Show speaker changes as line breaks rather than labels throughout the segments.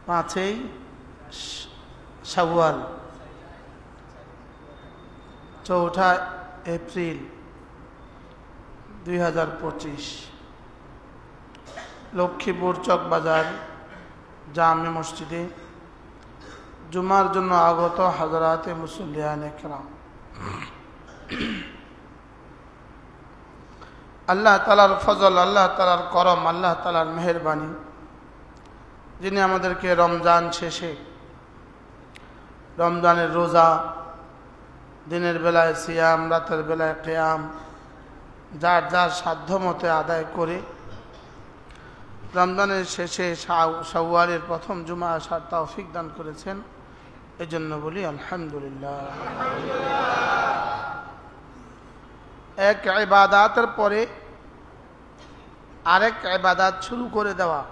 5ই শাওয়াল 4 April 2025 Lakshmipur Chawkbazar জামে মসজিদে জুমার জন্য আগত হযরতে মুসল্লিয়ানে কেরাম, আল্লাহ তাআলার ফজল, আল্লাহ তাআলার করম, আল্লাহ তাআলার মেহেরবানি, যিনি আমাদেরকে রমজান শেষে রমজানের রোজা, দিনের বেলায় সিয়াম, রাতের বেলায় কিয়াম যার যার সাধ্য মতে আদায় করে রমজানের শেষে শাওয়ালের প্রথম জুমা আসার তৌফিক দান করেছেন, এজন্য বলি আলহামদুলিল্লাহ। এক ইবাদতের পরে আরেক ইবাদত শুরু করে দেওয়া,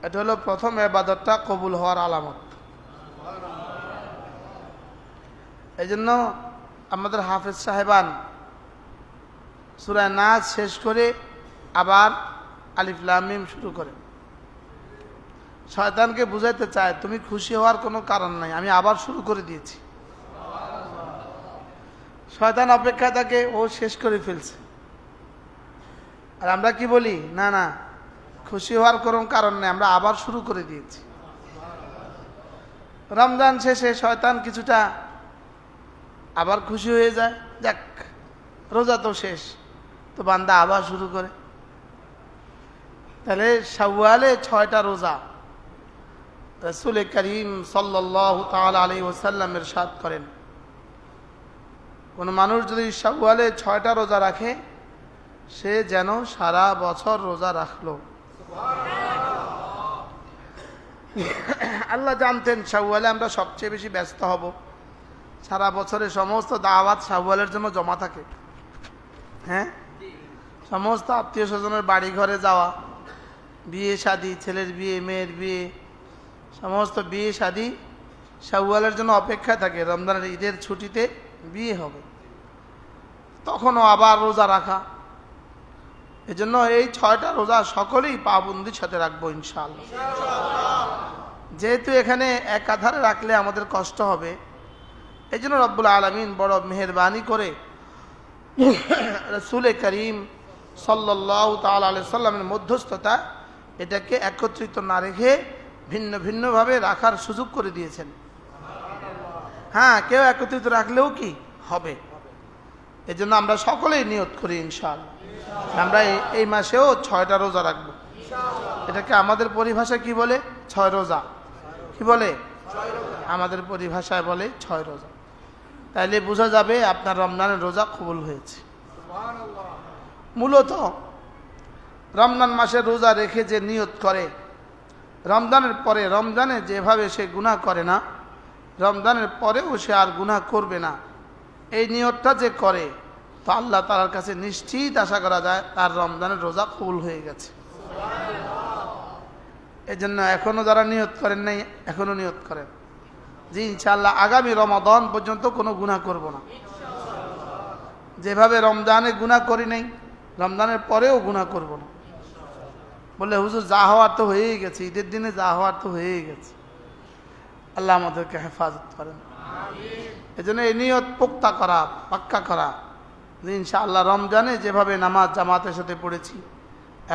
এটা হলো প্রথম ইবাদতটা কবুল হওয়ার আলামত। এই জন্য আমাদের হাফেজ সাহেবান সূরা নাস শেষ করে আবার আলিফ লাম মিম শুরু করে শয়তানকে বুঝাইতে চায় তুমি খুশি হওয়ার কোনো কারণ নাই, আমি আবার শুরু করে দিয়েছি। শয়তান অপেক্ষা থাকে, ও শেষ করে ফেলছে। আর আমরা কি বলি, না না খুশি হওয়ার কোনো কারণ নেই, আমরা আবার শুরু করে দিয়েছি। রমজান শেষে শয়তান কিছুটা আবার খুশি হয়ে যায়, যাক রোজা তো শেষ, তো বান্দা আবার শুরু করে। তাহলে শাওয়ালে 6টা রোজা। রাসূল করিম সাল্লাল্লাহু তাআলা আলাইহি ওয়াসাল্লাম ইরশাদ করেন, কোন মানুষ যদি শাওয়ালে 6টা রোজা রাখে সে যেন সারা বছর রোজা রাখলো। আল্লাহ জানতেন শাওয়ালে আমরা সবচেয়ে বেশি ব্যস্ত হব, সারা বছরের সমস্ত দাওয়াত শাওয়ালের জন্য জমা থাকে। হ্যাঁ, সমস্ত আত্মীয় স্বজনের বাড়ি ঘরে যাওয়া, বিয়ে শাদী, ছেলের বিয়ে, মেয়ের বিয়ে, সমস্ত বিয়ে শাদী শাওয়ালের জন্য অপেক্ষা থাকে। রমজানের ঈদের ছুটিতে বিয়ে হবে, তখনও আবার রোজা রাখা। এজন্য এই 6টা রোজা সকলেই পাবন্দির সাথে রাখবো ইনশাআল্লাহ। যেহেতু এখানে একাধারে রাখলে আমাদের কষ্ট হবে, এই জন্য রব্বুল আলামিন বড় মেহেরবানি করে রাসূল করিম সাল্লাল্লাহু তাআলা আলাইহি সাল্লামের মধ্যস্থতা এটাকে একত্রিত না রেখে ভিন্ন ভিন্নভাবে রাখার সুযোগ করে দিয়েছেন। হ্যাঁ, কেউ একত্রিত রাখলেও কি হবে। এজন্য আমরা সকলেই নিয়ত করি ইনশাআল্লাহ আমরা এই মাসেও 6টা রোজা রাখবো। এটাকে আমাদের পরিভাষায় কি বলে? 6 রোজা। কি বলে? আমাদের পরিভাষায় বলে 6 রোজা। তাইলে বোঝা যাবে আপনার রমজানের রোজা কবুল হয়েছে। মূলত রমজান মাসে রোজা রেখে যে নিয়ত করে, রমজানের পরে রমজানে যেভাবে সে গুনাহ করে না, রমজানের পরেও সে আর গুনাহ করবে না, এই নিয়তটা যে করে, তো আল্লাহ তাআলার কাছে নিশ্চিত আশা করা যায় তার রমজানের রোজা কবুল হয়ে গেছে। এই জন্য এখনো যারা নিয়ত করেন নাই, এখনো নিয়ত করেন যে ইনশাআল্লাহ আগামী রমাদান পর্যন্ত কোনো গুনাহ করব না। যেভাবে রমজানে গুনাহ করি নাই, রমজানের পরেও গুনাহ করব না। বললে হুজুর যা হওয়ার তো হয়েই গেছে, ঈদের দিনে যা হওয়ার তো হয়েই গেছে। আল্লাহ আমাদেরকে হেফাজত করেন। এই জন্য এই নিয়ত পোক্তা করা, পাক্কা করা যে ইনশাআল্লাহ রমজানে যেভাবে নামাজ জামাতের সাথে পড়েছি,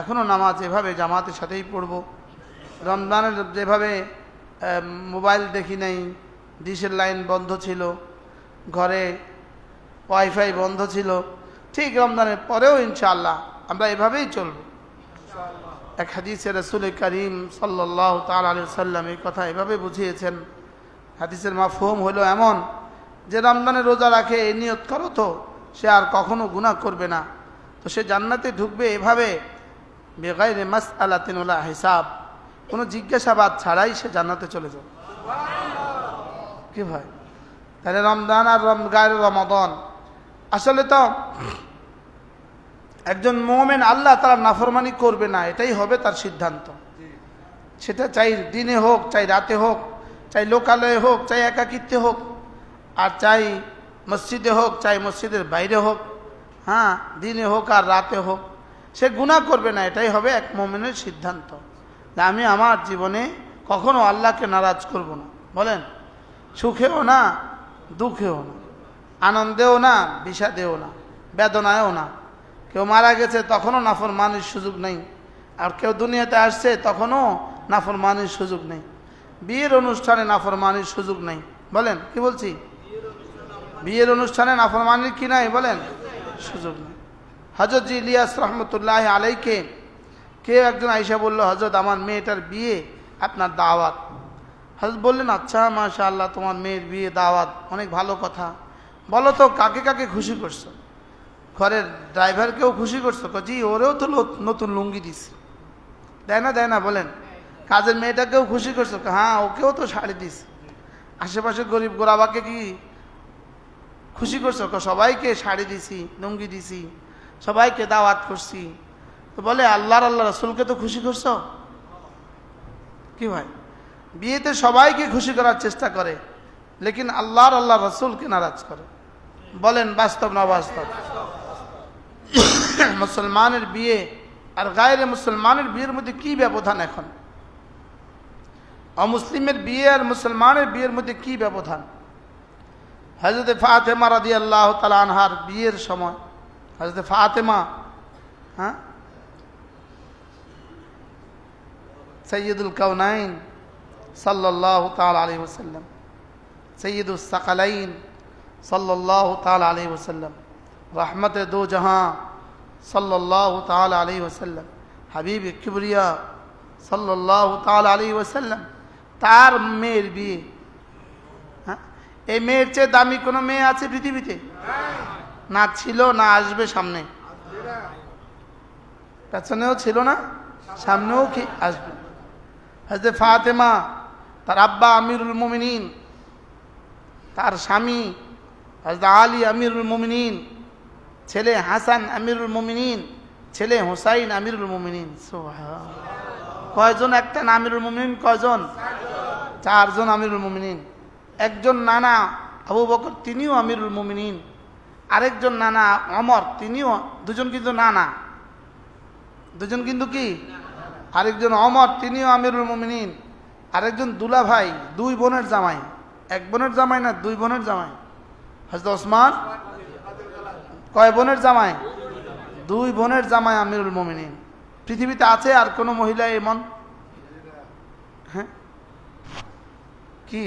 এখনও নামাজ এভাবে জামাতের সাথেই পড়ব। রমজানের যেভাবে মোবাইল দেখি নাই, ডিশের লাইন বন্ধ ছিল, ঘরে ওয়াইফাই বন্ধ ছিল, ঠিক রমজানের পরেও ইনশাআল্লাহ আমরা এভাবেই চলব। এক হাদিসে রাসূল করিম সাল্লাল্লাহু তাআলা আলাইহি ওয়াসাল্লাম এই কথা এভাবে বুঝিয়েছেন। হাদিসের মাফহুম হলো এমন যে রমজানের রোজা রাখে এই নিয়ত করো তো সে আর কখনো গুনাহ করবে না, তো সে জান্নাতে ঢুকবে এভাবে বেগাইরে মাসআলাতিন ওয়ালা হিসাব, কোনো জিজ্ঞাসাবাদ ছাড়াই সে জান্নাতে চলে যাবে। কি ভাই, তাহলে রমজান আর গায়রে রমাদান, আসলে তো একজন মুমিন আল্লাহ তাআলার নাফরমানি করবে না, এটাই হবে তার সিদ্ধান্ত। সেটা চাই দিনে হোক, চাই রাতে হোক, চাই লোকালয়ে হোক, চাই একাকিত্বে হোক, আর চাই মসজিদে হোক, চাই মসজিদের বাইরে হোক, হ্যাঁ দিনে হোক আর রাতে হোক, সে গুনাহ করবে না, এটাই হবে এক মুমিনের সিদ্ধান্ত। আমি আমার জীবনে কখনো আল্লাহকে নারাজ করব না। বলেন, সুখেও না দুঃখেও না, আনন্দেও না বিষাদেও না, বেদনায়ও না। কেউ মারা গেছে তখনও নাফরমানির সুযোগ নেই, আর কেউ দুনিয়াতে আসছে তখনও নাফরমানির সুযোগ নেই। বিয়ের অনুষ্ঠানে নাফরমানির সুযোগ নেই। বলেন, কি বলছি? বিয়ের অনুষ্ঠানে নাফরমানির কি নাই? বলেন, সুযোগ নেই। হযরত ইলিয়াস রহমতুল্লাহ আলাইকে কেউ একজন আয়েশা বলল, হযরত আমার মেয়েটার বিয়ে, আপনার দাওয়াত। হযরত বললেন, আচ্ছা মাশাআল্লাহ, তোমার মেয়ের বিয়ে দাওয়াত, অনেক ভালো কথা। বলো তো কাকে কাকে খুশি করছো? ঘরের ড্রাইভারকেও খুশি করছো? জি, ওরেও তো নতুন লুঙ্গি দিছি। দেয় না? বলেন, কাজের মেয়েটাকেও খুশি করছো? হ্যাঁ, ওকেও তো শাড়ি দিছি। আশেপাশে গরিব গোরাবাকে কি খুশি করছো? সবাইকে শাড়ি দিছি, লুঙ্গি দিছি, সবাইকে দাওয়াত করছি। তো বলে, আল্লাহ রাসূলকে তো খুশি করছো? কি ভাই, বিয়েতে সবাইকে খুশি করার চেষ্টা করে, লেকিন আল্লাহ রাসূলকে নারাজ করে। বলেন, বাস্তব না বাস্তব? মুসলমানের বিয়ে আর গায়রে মুসলমানের বিয়ের মধ্যে কি ব্যবধান এখন? অমুসলিমের বিয়ে আর মুসলমানের বিয়ের মধ্যে কি ব্যবধান? হযরত ফাতেমা রাদিয়াল্লাহু তাআলা আনহার বিয়ের সময়, হযরত ফাতেমা, হ্যাঁ, সৈয়দুল কাউনাইন সাল্লাল্লাহু তাআলা আলাইহি ওয়াসাল্লাম, সৈয়দুস সাকালাইন সাল্লাল্লাহু তাআলা আলাইহি ওয়াসাল্লাম, রহমতে দো জাহাঁ সাল্লাল্লাহু তাআলা আলাইহি ওয়াসাল্লাম, হাবিব কিবরিয়া সাল্লাল্লাহু তাআলা আলাইহি ওয়াসাল্লাম, তার মেয়ের বিয়ে। হ্যাঁ, এই মেয়ের চেয়ে দামি কোনো মেয়ে আছে পৃথিবীতে? না ছিল, না আসবে সামনে। পেছনেও ছিল না, সামনেও কি আসবে। হযরত ফাতেমা, তার আব্বা আমিরুল মুমিনিন, তার স্বামী হযরত আলী আমিরুল মুমিনিন, ছেলে হাসান আমিরুল মুমিনিন, ছেলে হুসাইন আমিরুল মুমিনিন। সুবহানাল্লাহ, কয়জন একটা আমিরুল মুমিনিন? কয়জন? চারজন আমিরুল মুমিনিন। একজন নানা আবু বকর, তিনিও আমিরুল মুমিনিন। আরেকজন নানা ওমর, তিনিও, দুজন কিন্তু নানা, দুজন কিন্তু কি? আরেকজন ওমর, তিনিও আমিরুল মুমিনিন। আরেকজন দুলা ভাই, দুই বোনের জামাই, এক বোনের জামাই না, দুই বোনের জামাই, হযরত ওসমান। কয় বোনের জামাই? দুই বোনের জামাই আমিরুল মুমিনিন। পৃথিবীতে আছে আর কোন মহিলা এমন? হ্যাঁ, কি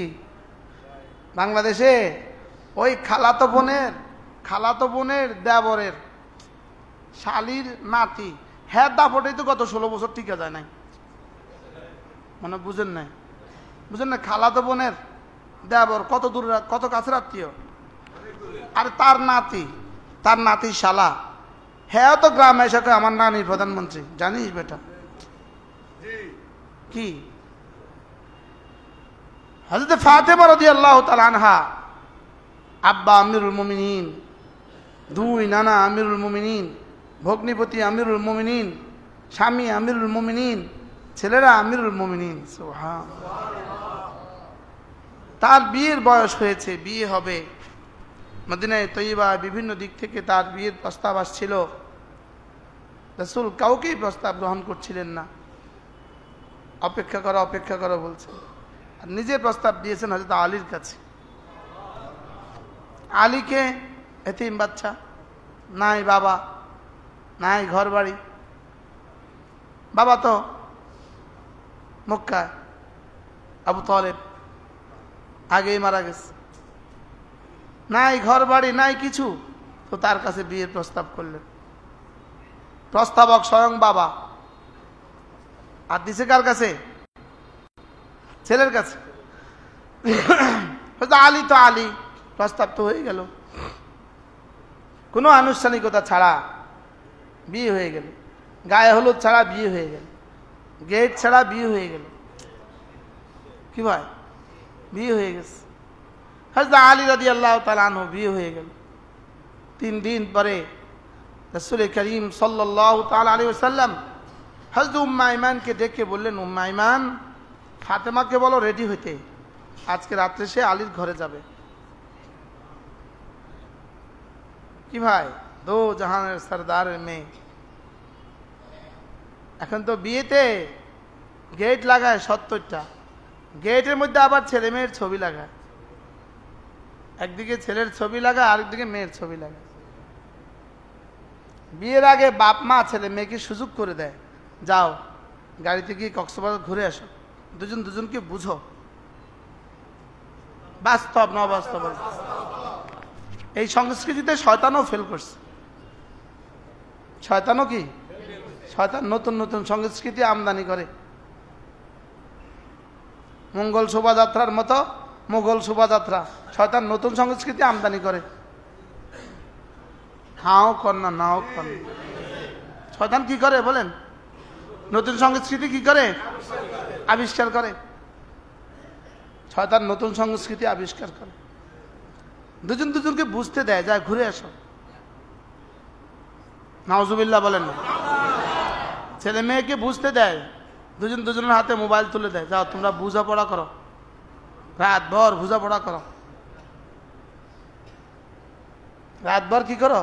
বাংলাদেশে ওই খালাতো বোনের দেবরের শালির নাতি, হ্যাঁ, দাপটেই তো গত 16 বছর টিকা যায় নাই। মানে বুঝেন না? খালাতো বোনের দেবর কত দূর, কত কাছের আত্মীয়। আর তার নাতি শালা, হ্যাঁ, তো গ্রামে এসে আমার নানির প্রধানমন্ত্রী। জানিস বেটা কি? হযরত ফাতেমা রাদিয়াল্লাহু তাআলা আনহা, আব্বা আমিরুল মুমিনিন, দুই নানা আমিরুল মুমিনিন, ভগ্নিপতি আমিরুল মুমিনিন, স্বামী আমিরুল মুমিনিন, ছেলেরা আমিরুল মুমিনিন। সুবহানাল্লাহ, তার বিয়ের বয়স হয়েছে, বিয়ে হবে। মদিনায়ে তৈয়বা বিভিন্ন দিক থেকে তার বিয়ের প্রস্তাব আসছিল। রাসূল কাউকেই প্রস্তাব গ্রহণ করছিলেন না, অপেক্ষা করো বলছে। আর নিজের প্রস্তাব দিয়েছেন হযরত আলীর কাছে। আলীকে এতিম বাচ্চা, নাই বাবা, নাই ঘর বাড়ি, বাবা তো মক্কায়, আবু তালেব আগেই মারা গেছে, নাই ঘর বাড়ি, নাই কিছু। তো তার কাছে বিয়ের প্রস্তাব করলেন। প্রস্তাবক স্বয়ং বাবা। আর দিছে কার কাছে? ছেলের কাছে। আলী তো আলী, প্রস্তাব তো হয়ে গেল, কোনো আনুষ্ঠানিকতা ছাড়া বিয়ে হয়ে গেল, গায়ে হলুদ ছাড়া বিয়ে হয়ে গেল, গেট ছাড়া বিয়ে হয়ে গেল। কি ভাই, বিয়ে হয়ে গেছে। হযরত আলী রাদিয়াল্লাহু তাআলা আনহু বিয়ে হয়ে গেল। 3 দিন পরে রাসূল করিম সাল্লাল্লাহু তাআলা আলাইহি ওয়াসাল্লাম হযরত উম্মে আইমানকে ডেকে বললেন, উম্মে আইমান, ফাতেমাকে বলো রেডি হইতে, আজকে রাত্রে সে আলীর ঘরে যাবে। কি ভাই, দো জাহানের সরদারের মেয়ে। এখন তো বিয়েতে গেট লাগায় 70টা, গেটের মধ্যে আবার ছেলে মেয়ের ছবি লাগায়, একদিকে ছেলের ছবি লাগায় আরেকদিকে মেয়ের ছবি লাগায়। বিয়ের আগে বাপ মা ছেলে মেয়েকে সুযোগ করে দেয়, যাও গাড়িতে গিয়ে কক্সবাজার ঘুরে আসো, দুজন দুজনকে বুঝো। বাস্তব না বাস্তব? এই সংস্কৃতিতে শয়তানও ফেল করছে। শয়তানও কি? শয়তান নতুন নতুন সংস্কৃতি আমদানি করে। মঙ্গল শোভাযাত্রার মতো মোগল শোভাযাত্রা, শয়তান নতুন সংস্কৃতি আমদানি করে। হাও কর না, নাও কর না। শয়তান কি করে বলেন? নতুন সংস্কৃতি কি করে? আবিষ্কার করে। শয়তান নতুন সংস্কৃতি আবিষ্কার করে, দুজন দুজনকে বুঝতে দেয়, যায় ঘুরে আসো। নাউজুবিল্লাহ বলেন না। ছেলে মেয়েকে বুঝতে দেয়, দুজন দুজনের হাতে মোবাইল তুলে দেয়, যাও তোমরা বোঝাপড়া করো, রাতভর বোঝাপড়া করো। রাতভর কি করো?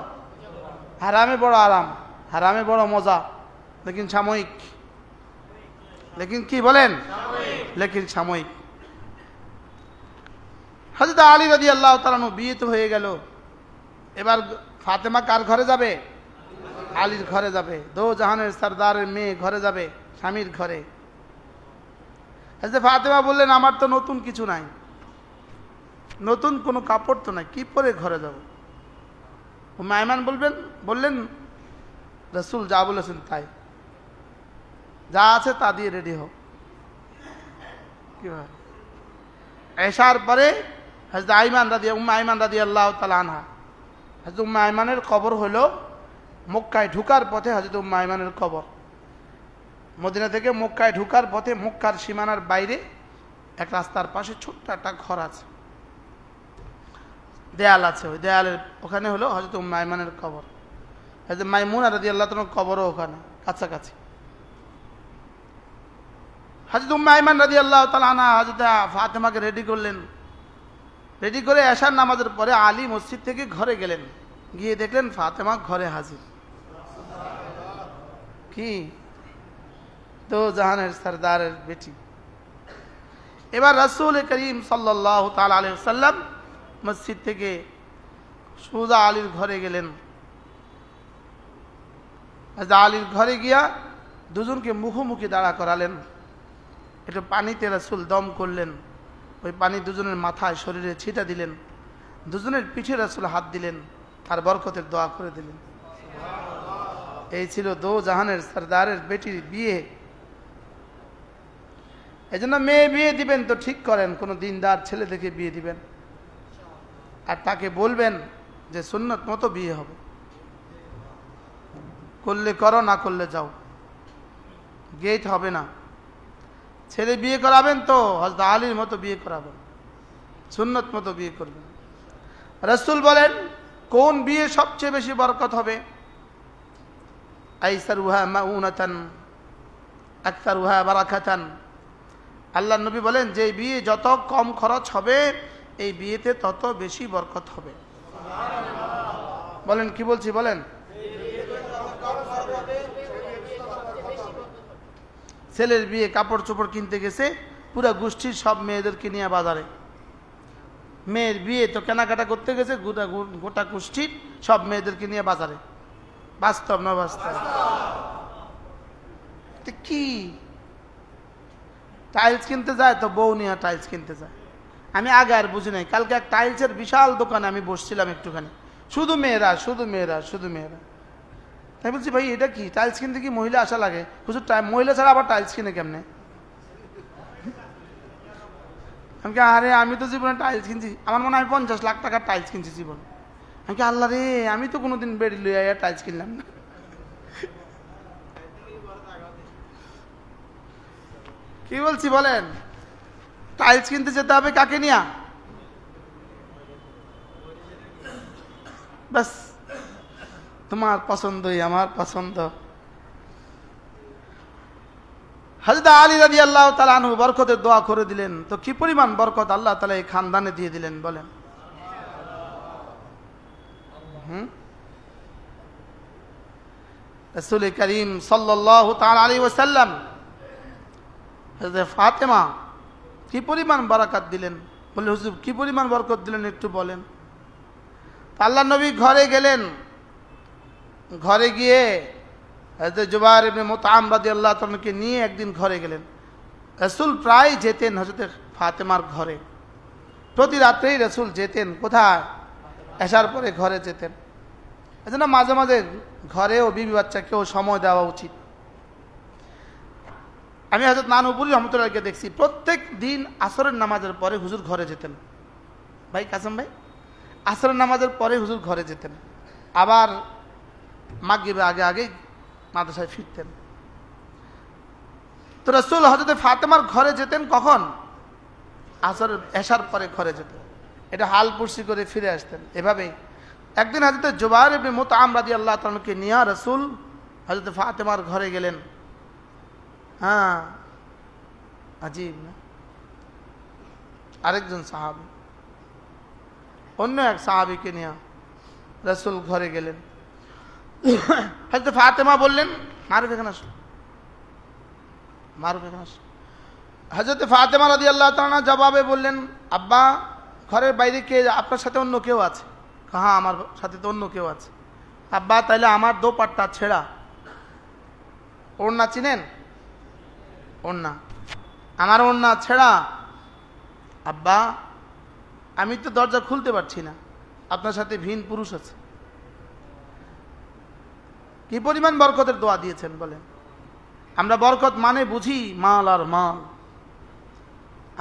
হারামে বড় আরাম, হারামে বড় মজা, লেকিন সাময়িক। লেকিন কি বলেন? লেকিন সাময়িক। হযরত আলী রাদিয়াল্লাহু তাআলা আনহু বিয়ে তো হয়ে গেল, এবার ফাতেমা কার ঘরে যাবে? আলীর ঘরে যাবে। দো জাহানের সরদারের মেয়ে ঘরে যাবে, স্বামীর ঘরে। হযরত ফাতেমা বললেন, আমার তো নতুন কিছু নাই, নতুন কোনো কাপড় তো নাই, কি পরে ঘরে যাব? উম্মে আইমান বললেন, রাসূল যা বলেছেন তাই, যা আছে তা দিয়ে রেডি হও। কি হয়? এশার পরে হযরত উম্মে আইমান রাদিয়াল্লাহু তাআলা আনহা, হযরত উম্মে আইমানের কবর হলো মক্কায় ঢুকার পথে। হযরত উম্মে আইমানের কবর মদিনা থেকে মক্কায় ঢুকার পথে, মক্কার সীমানার বাইরে এক রাস্তার পাশে ছোট্ট একটা ঘর আছে, দেয়াল আছে, ওই দেয়ালের ওখানে হলো হযরত উম্মে আইমানের কবর। হযরত মাইমুনা রাদিয়াল্লাহু তাআলার কবরও ওখানে কাছাকাছি। হযরত উম্মে আইমান রাদিয়াল্লাহু তাআলা আনহা হযরত ফাতেমাকে রেডি করলেন। রেডি করে এশার নামাজের পরে আলী মসজিদ থেকে ঘরে গেলেন, গিয়ে দেখলেন ফাতেমা ঘরে হাজির। কি? দো জাহানের সরদারের বেটি। এবার রাসূল করিম সাল্লাল্লাহু তাআলা আলাইহি ওয়াসাল্লাম মসজিদ থেকে সোজা আলীর ঘরে গেলেন। আলীর ঘরে গিয়া দুজনকে মুখোমুখি দাঁড়া করালেন। একটু পানিতে রাসূল দম করলেন, ওই পানি দুজনের মাথায় শরীরে ছিটা দিলেন, দুজনের পিঠে রাসূল হাত দিলেন, আর বরকতের দোয়া করে দিলেন। এই ছিল দো জাহানের সরদারের বেটির বিয়ে। এই জন্য মেয়ে বিয়ে দিবেন তো ঠিক করেন, কোনো দিনদার ছেলে দেখে বিয়ে দিবেন, আর তাকে বলবেন যে সুন্নত মতো বিয়ে হবে, করলে করো, না করলে যাও, গেট হবে না। ছেলে বিয়ে করাবেন তো হযরত আলীর মতো বিয়ে করাবেন, সুন্নত মতো বিয়ে করবেন। রাসূল বলেন, কোন বিয়ে সবচেয়ে বেশি বরকত হবে? আইসারুহা মাউনাতান আকসারুহা বারাকাতান। আল্লাহর নবী বলেন, যে বিয়ে যত কম খরচ হবে এই বিয়েতে তত বেশি বরকত হবে। বলেন, কি বলছি বলেন? ছেলের বিয়ে কাপড় চোপড় কিনতে গেছে পুরা গোষ্ঠীর সব মেয়েদেরকে নিয়ে বাজারে। মেয়ের বিয়ে তো কেনাকাটা করতে গেছে গোটা গোষ্ঠীর সব মেয়েদেরকে নিয়ে বাজারে। বাস্তব না বাস্তব? কি টাইলস কিনতে যায় তো বউ নিয়ে টাইলস কিনতে যায়। আমি আগে আর বুঝি নাই, কালকে এক টাইলসের বিশাল দোকানে আমি বসছিলাম একটুখানি, শুধু মেয়েরা শুধু মেয়েরা শুধু মেয়েরা। তাই বলছি, ভাই এটা কি টাইলস কিনতে কি মহিলা আসা লাগে? হুজুর মহিলা ছাড়া আবার টাইলস কিনে কেমনে? আমি আরে আমি তো জীবনে টাইলস কিনছি, আমার মনে হয় 50 লাখ টাকার টাইলস কিনছি জীবন। আমি আল্লাহ রে, আমি তো কোনোদিন বেড়ি লইয়া টাইলস কিনলাম না। কি বলছি বলেন? টাইলস কিনতে যেতে হবে কাকে নিয়া? বাস তোমার পছন্দই আমার পছন্দ। হযরত আলী রাদিয়াল্লাহু তাআলা আনহু বরকতের দোয়া করে দিলেন। তো কি পরিমাণ বরকত আল্লাহ তাআলা এই খানদানে দিয়ে দিলেন বলেন। রাসূল করিম সাল্লাল্লাহু তাআলা আলাইহি ওয়াসাল্লাম হযরত ফাতেমা কি পরিমাণ বারাকাত দিলেন। বললে হুজুর কি পরিমাণ বরকত দিলেন একটু বলেন। আল্লাহ নবী ঘরে গেলেন, ঘরে গিয়ে হযরত জুবাইর ইবনে মুতআম রাদিয়াল্লাহু তাআলাকে নিয়ে একদিন ঘরে গেলেন। রাসূল প্রায় যেতেন হযরত ফাতেমার ঘরে, প্রতি রাত্রেই রাসূল যেতেন কোথায়, এশার পরে ঘরে যেতেন। এজন্য মাঝে মাঝে ঘরেও বিবি বাচ্চাকেও সময় দেওয়া উচিত। আমি হযরত নানুপুরি রহমতুল্লাহকে দেখছি প্রত্যেক দিন আসরের নামাজের পরে হুজুর ঘরে যেতেন। ভাই কাসম ভাই, আসরের নামাজের পরে হুজুর ঘরে যেতেন, আবার মাগরিবের আগে আগে মাদ্রাসায় ফিরতেন। তো রাসূল হযরত ফাতেমার ঘরে যেতেন কখন, আসরের এশার পরে ঘরে যেতেন, এটা হাল পুরসি করে ফিরে আসতেন। এভাবে একদিন হযরত জুবাইর ইবনে মুতআম রাদিয়াল্লাহু তাআলাকে নিয়ে রাসূল হযরত ফাতেমার ঘরে গেলেন। হ্যাঁ, আজীব না? আরেকজন সাহাবী অন্য এক সাহাবীকে নিয়ে রাসূল ঘরে গেলেন। হযরত ফাতেমা বললেন, মারুফ এখানে আসো, মারুফ এখানে আসো। হযরত ফাতেমা রাদিয়াল্লাহু তাআলা জবাবে বললেন, আব্বা ঘরের বাইরে কে, আপনার সাথে অন্য কেউ আছে? হ্যাঁ, আমার সাথে তো অন্য কেউ আছে। আব্বা তাইলে আমার দোপাট্টা ছেঁড়া, ওড়না চিনেন? ওড়না, আমার ওড়না ছেঁড়া। আব্বা আমি তো দরজা খুলতে পারছি না, আপনার সাথে ভিন পুরুষ আছে। কি পরিমাণ বরকতের দোয়া দিয়েছেন বলেন। আমরা বরকত মানে বুঝি মাল আর মাল,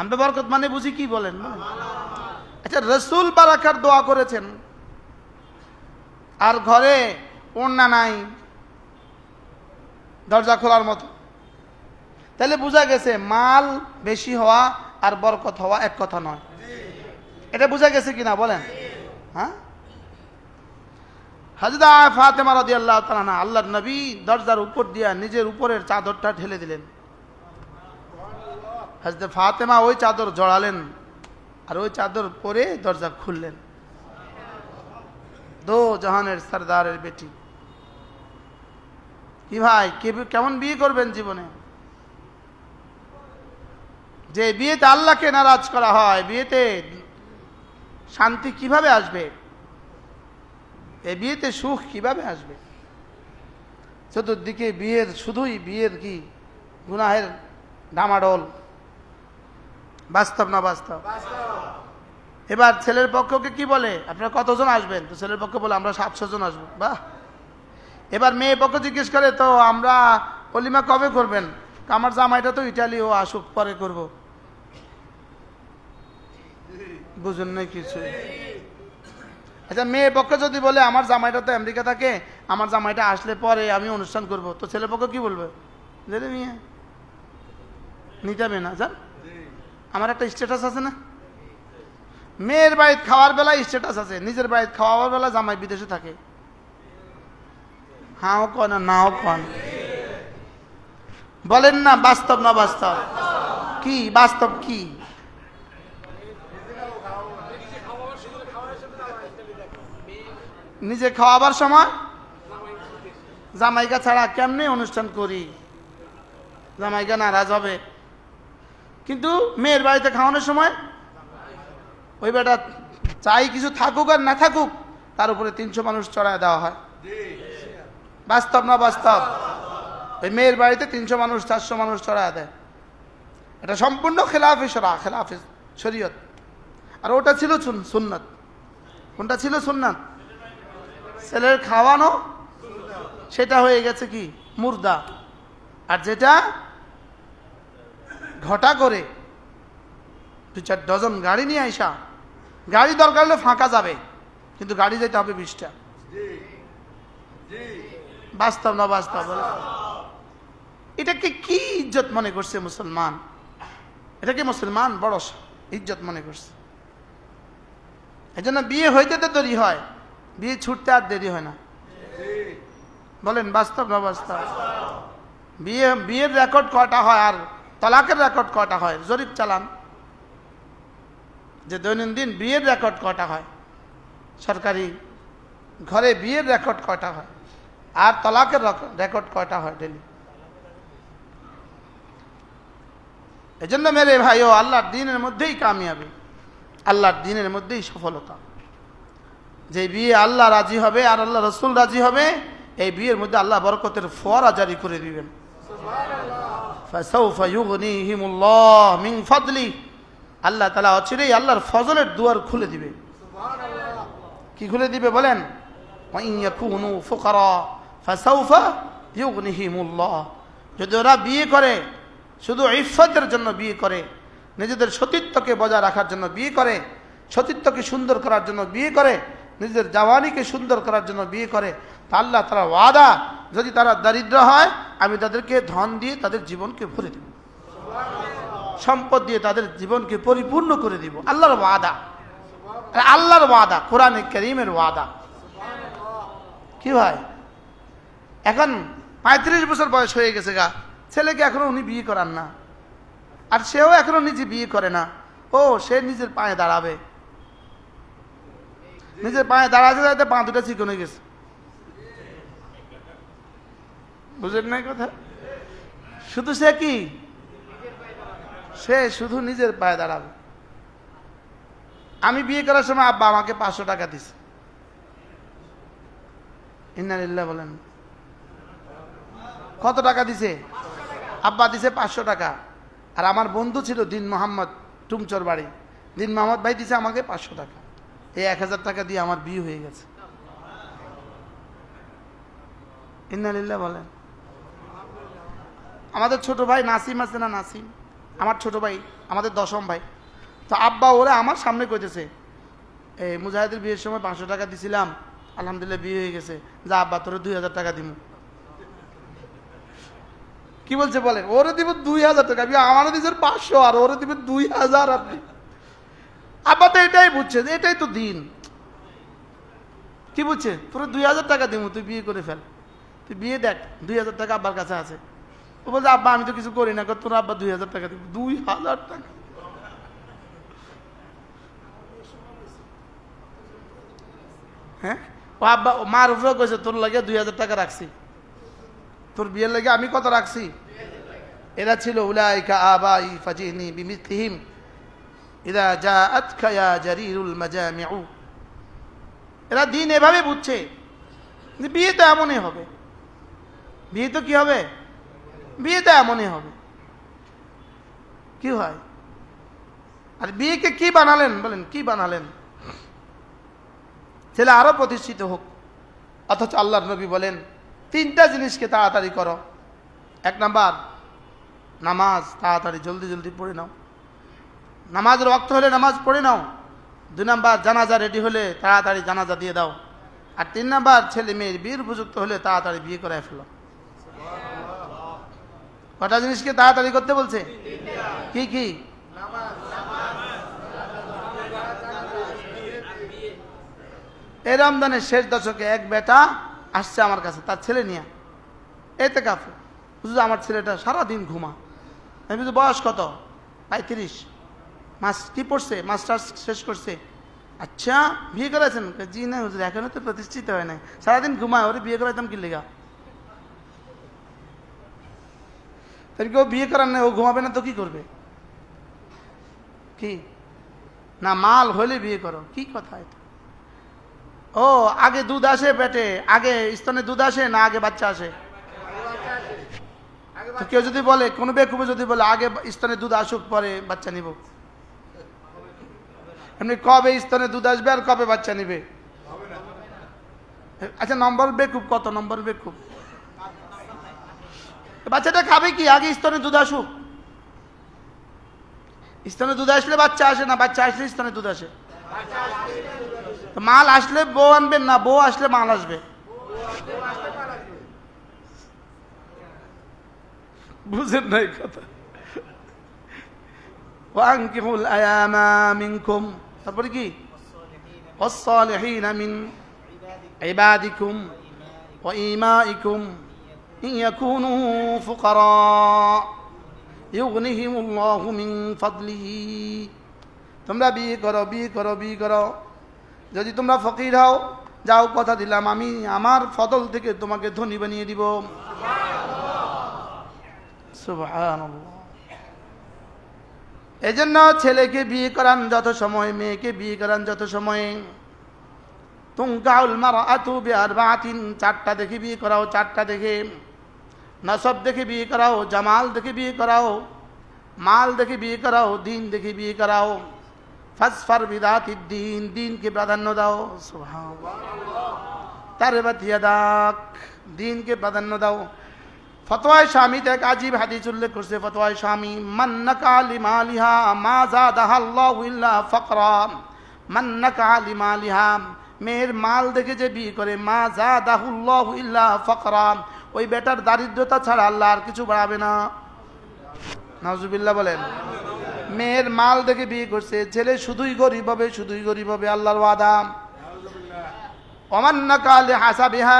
আমরা বরকত মানে বুঝি কি বলেন? আচ্ছা, রাসূল বারাকার দোয়া করেছেন আর ঘরে ওড়না নাই দরজা খোলার মতো, তাহলে বোঝা গেছে মাল বেশি হওয়া আর বরকত হওয়া এক কথা নয়। এটা বোঝা গেছে কিনা বলেন? হ্যাঁ, হযরত ফাতেমা রাদিয়াল্লাহু তাআলা আল্লাহর নবী দরজার উপর দিয়া নিজের উপরের চাদরটা ঢেলে দিলেন। হযরত ফাতেমা ওই চাদর জড়ালেন আর ওই চাদর পরে দরজা খুললেন। দো জাহানের সরদারের বেটি। কি ভাই, কেমন বিয়ে করবেন জীবনে? যে বিয়েতে আল্লাহকে নারাজ করা হয়, বিয়েতে শান্তি কিভাবে আসবে? এই বিয়েতে সুখ কিভাবে আসবে? চতুর্দিকে বিয়ের, শুধুই বিয়ের কি গুনাহের ডামাডোল। বাস্তব না বাস্তব? এবার ছেলের পক্ষকে কি বলে, আপনারা কতজন আসবেন? তো ছেলের পক্ষ বলে আমরা 700 জন আসবো। বাহ। এবার মেয়ে পক্ষ জিজ্ঞেস করে, তো আমরা অলিমা কবে করবেন? আমার জামাইটা তো ইটালি, ও আসুক পরে করব। বুঝুন না কিছু? আচ্ছা, মেয়ে পক্ষ যদি বলে আমার জামাইটা তো আমেরিকা থাকে, আমার জামাইটা আসলে পরে আমি অনুষ্ঠান করব, তো ছেলে পক্ষ কি বলবে? মেয়ে নিতে না জান, আমার একটা স্ট্যাটাস আছে না? মেয়ের বাড়িতে খাওয়ার বেলায় স্ট্যাটাস আছে, নিজের বাড়িতে খাওয়ার বেলা জামাই বিদেশে থাকে। হাও কন নাও কন, বলেন না বাস্তব না বাস্তব? কি বাস্তব? কি নিজে খাওয়াবার সময় জামাইকা ছাড়া কেমনে অনুষ্ঠান করি? জামাইকা নারাজ হবে। কিন্তু মেয়ের বাড়িতে খাওয়ানোর সময় ওই বেটা চাই কিছু থাকুক আর না থাকুক, তার উপরে 300 মানুষ চড়ায় দেওয়া হয়। বাস্তব না বাস্তব? ওই মেয়ের বাড়িতে 300 মানুষ 400 মানুষ চড়ায় দেয়। এটা সম্পূর্ণ খেলাফে শরীয়ত। আর ওটা ছিল সুন্নাত। কোনটা ছিল সুন্নাত? ছেলের খাওয়ানো, সেটা হয়ে গেছে কি মুর্দা। আর যেটা ঘটা করে 2-4 ডজন গাড়ি নিয়ে আইসা, গাড়ি দরকার হলে ফাঁকা যাবে, কিন্তু গাড়ি যেতে হবে 20টা। বাস্তব না বাস্তব? এটাকে কি ইজ্জত মনে করছে মুসলমান? এটাকে মুসলমান বড় ইজ্জত মনে করছে। এই জন্য বিয়ে হইতে তো দেরি হয়, বিয়ে ছুটতে আর দেরি হয় না। বলেন বাস্তব না বাস্তব? বিয়ের রেকর্ড কয়টা হয় আর তালাকের রেকর্ড কয়টা হয়? জরিপ চালান যে দৈনন্দিন বিয়ের রেকর্ড কয়টা হয়, সরকারি ঘরে বিয়ের রেকর্ড কয়টা হয়, আর তালাকের রেকর্ড কয়টা হয় ডেলি। এজন্য মেরে ভাইও আল্লাহর দ্বীনের মধ্যেই কামিয়াবি, আল্লাহর দ্বীনের মধ্যেই সফলতা। যে বিয়ে আল্লাহ রাজি হবে আর আল্লাহ রসুল রাজি হবে, এই বিয়ের মধ্যে আল্লাহ বরকতের ফোয়ারা জারি করে দিবেন। ফাসাউফা ইউগনিহিমুল্লাহ মিন ফাদলি, আল্লাহ তাআলা অচিরেই আল্লাহর ফজলের দুয়ার খুলে দিবে। কি খুলে দিবে বলেন? ওয়া ইন ইয়াকুনু ফুকারা ফাসাউফা ইউগনিহিমুল্লাহ। যদি ওরা বিয়ে করে শুধু ইফফতের জন্য বিয়ে করে, নিজেদের সতীত্বকে বজায় রাখার জন্য বিয়ে করে, সতীত্বকে সুন্দর করার জন্য বিয়ে করে, নিজেদের জওয়ানিকে সুন্দর করার জন্য বিয়ে করে, তা আল্লাহ তাআলা ওয়াদা, যদি তারা দরিদ্র হয় আমি তাদেরকে ধন দিয়ে তাদের জীবনকে ভরে দেব, সম্পদ দিয়ে তাদের জীবনকে পরিপূর্ণ করে দিব। আল্লাহর ওয়াদা, আল্লাহর ওয়াদা, কোরআনে কারীমের ওয়াদা। কি ভাই, এখন 35 বছর বয়স হয়ে গেছে গা, ছেলেকে এখনো উনি বিয়ে করান না, আর সেও এখনো নিজে বিয়ে করে না। ও সে নিজের পায়ে দাঁড়াবে, নিজের পায়ে দাঁড়াতে দাঁড়াতে পা দুটা চিকন হয়ে গেছে। বুঝেন নাই কথা? শুধু সে কি, সে শুধু নিজের পায়ে দাঁড়াবে। আমি বিয়ে করার সময় আব্বা আমাকে 500 টাকা দিছে। ইন্না লিল্লাহি বলেন, কত টাকা দিছে? আব্বা দিছে 500 টাকা। আর আমার বন্ধু ছিল দিন মোহাম্মদ, টুমচর বাড়ি, দিন মোহাম্মদ ভাই দিছে আমাকে 500 টাকা। এই 1000 টাকা দিয়ে আমার বিয়ে হয়ে গেছে। ইন্না লিল্লাহি বলেন। আমাদের ছোট ভাই নাসিম আছে না, নাসিম আমার ছোট ভাই, আমাদের 10ম ভাই। তো আব্বা ওরা আমার সামনে কইতেছে, এই মুজাহিদের বিয়ের সময় 500 টাকা দিছিলাম, আলহামদুলিল্লাহ বিয়ে হয়ে গেছে, যা আব্বা তোরে 2000 টাকা দিমু। কি বলছে বলেন? ওরে দিব 2000 টাকা, আমারও দিচ্ছেন 500 আর ওরে দিবেন 2000। আপনি আব্বা তো এটাই বুঝছে, এটাই তো দিন। কি বুঝছে? তোরে 2000 টাকা দিমু, তুই বিয়ে করে ফেল, তুই বিয়ে দেখ, 2000 টাকা আব্বার কাছে আছে। ও বলছে আব্বা আমি তো কিছু করি না, তোর আব্বা 2000 টাকা দিব। 2000 টাকা! হ্যাঁ, ও আব্বা মার উপরে কইছে তোর লাগে 2000 টাকা রাখছি, তোর বিয়ের লাগে আমি কত রাখছি। এরা ছিল উলাইকা আবাই ফাজিনি বিমিথলিহিম ইদা জাআতকা ইয়া জারিরুল মাজামিউ। এরা দিন এভাবে বুঝছে যে বিয়ে তো এমনই হবে, বিয়ে তো কি হবে, বিয়ে তো এমনই হবে। কি হয়? আর বিয়েকে কি বানালেন বলেন? কি বানালেন? ছেলে আরো প্রতিষ্ঠিত হোক, অথচ আল্লাহর নবী বলেন 3টা জিনিসকে তাড়াতাড়ি করো। 1 নাম্বার, নামাজ তাড়াতাড়ি জলদি জলদি পড়ে নাও, নামাজের ওয়াক্ত হলে নামাজ পড়ে নাও। 2 নাম্বার, জানাজা রেডি হলে তাড়াতাড়ি জানাজা দিয়ে দাও। আর 3 নাম্বার, ছেলে মেয়ের বিয়ের উপযুক্ত হলে তাড়াতাড়ি বিয়ে করায় ফেলো। কটা জিনিসকে তাড়াতাড়ি করতে বলছে? কি কি? এই রমজানের শেষ দশকে এক বেটা আসছে আমার কাছে তার ছেলে নিয়ে, এতে কাফে। বুঝলো আমার ছেলেটা সারাদিন ঘুমা। আমি বুঝি বয়স কত? 35। কি পড়ছে? মাস্টার্স শেষ করছে। আচ্ছা বিয়ে করেছেন? জি না হুজুর, এখনো তো প্রতিষ্ঠিত হয় নাই, সারাদিন ঘুমায়, ওরে বিয়ে করাইতাম কি লেগা? তাই কেউ বিয়ে করার নাই, ও ঘুমাবে না তো কি করবে? কি না মাল হলে বিয়ে করো? কি কথা এটা? ও আগে দুধ আসে পেটে, আগে স্তনে দুধ আসে না আগে বাচ্চা আসে? তো কেউ যদি বলে, কোন বেকুবে যদি বলে আগে স্তনে দুধ আসুক পরে বাচ্চা নিব, এমনি কবে স্তনে দুধ আসবে আর কবে বাচ্চা নিবে? আচ্ছা নম্বর বেকুব, কত নম্বর বেকুব? বাচ্চাটা খাবে কি? আগে স্তনে দুধ আসুক। স্তনে দুধ আসলে বাচ্চা আসে না বাচ্চা আসলে স্তনে দুধ আসে? মাল আসলে বউ আনবেন না বউ আসলে মাল আসবে? বুঝেন নাই কথা? ওয়ানকিহুল আয়ামা মিনকুম, তারপরে কি? ওয়াস-সালিহিনা মিন ইবাদিকুম ওয়া ইমাইকুম ইন ইয়াকুনু ফুকারা ইউগনিহিমুল্লাহু মিন ফাদলিহি। তোমরা বিয়ে করো, বিয়ে করো, বিয়ে করো। যদি তোমরা ফকির হও, যাও কথা দিলাম আমি আমার ফদল থেকে তোমাকে ধনী বানিয়ে দিব। সুবহানাল্লাহ। এজন্য ছেলেকে বিয়ে করান যত সময়, মেয়েকে বিয়ে করান যত সময়। তুনকাহুল মারআতু বিআরবাতিন, চারটা দেখে বিয়ে করাও, চারটা দেখে। নসব দেখে বিয়ে করাও, জামাল দেখে বিয়ে করাও, মাল দেখে বিয়ে করাও, দিন দেখে বিয়ে করাও। ফাসফার বিদাতিদ দিন, দিনকে প্রাধান্য দাও। সুবহানাল্লাহ। তারবাত ইয়াদাক, দিনকে প্রাধান্য দাও। ফতোয়ায়ে শামিতে এক আজীব হাদিস উল্লেখ করছে। ফতোয়ায়ে শামি, মান নাকা লিমালিহা মা যাদাহা আল্লাহু ইল্লা ফাকরা। মান নাকা লিমালিহা, মেয়ের মাল দেখে যে বিয়ে করে, মা যাদাহু আল্লাহু ইল্লা ফাকরা, ওই বেটার দারিদ্রতা ছাড়া আল্লাহ আর কিছু বাড়াবে না। নাউজুবিল্লাহ বলেন। মেয়ের মাল দেখে বিয়ে করছে, ছেলে শুধুই গরিব হবে, শুধুই গরিব হবে, আল্লাহর ওয়াদা। ওমান নাকা লিহাসাবিহা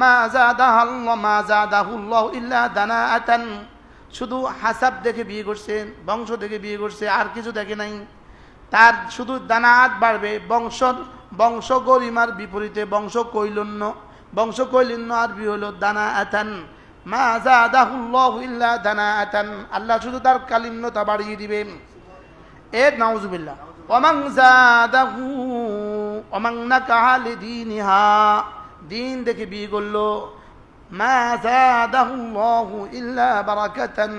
মা যাদাহা আল্লাহু মা যাদাহু আল্লাহু ইল্লা দানাআতান, শুধু হাসাব দেখে বিয়ে করছে, বংশ দেখে বিয়ে করছে, আর কিছু দেখে নাই। তার শুধু দানাত বাড়বে, বংশ গরিমার বিপরীতে বংশ কৈলন্য। বংশ কৈলন্য আরবি হলো দানাআতান। মা যাদাহু আল্লাহু ইল্লা দানাআতান, আল্লাহ শুধু তার কালিন্যতা বাড়িয়ে দিবেন। নাউজুবিল্লাহ। ওমান যাদাহু ওমান নাকাহা লিদীনিহা, দিন দেখে বিয়ে করলো, মা যাদাহু আল্লাহু ইল্লা বারাকাতান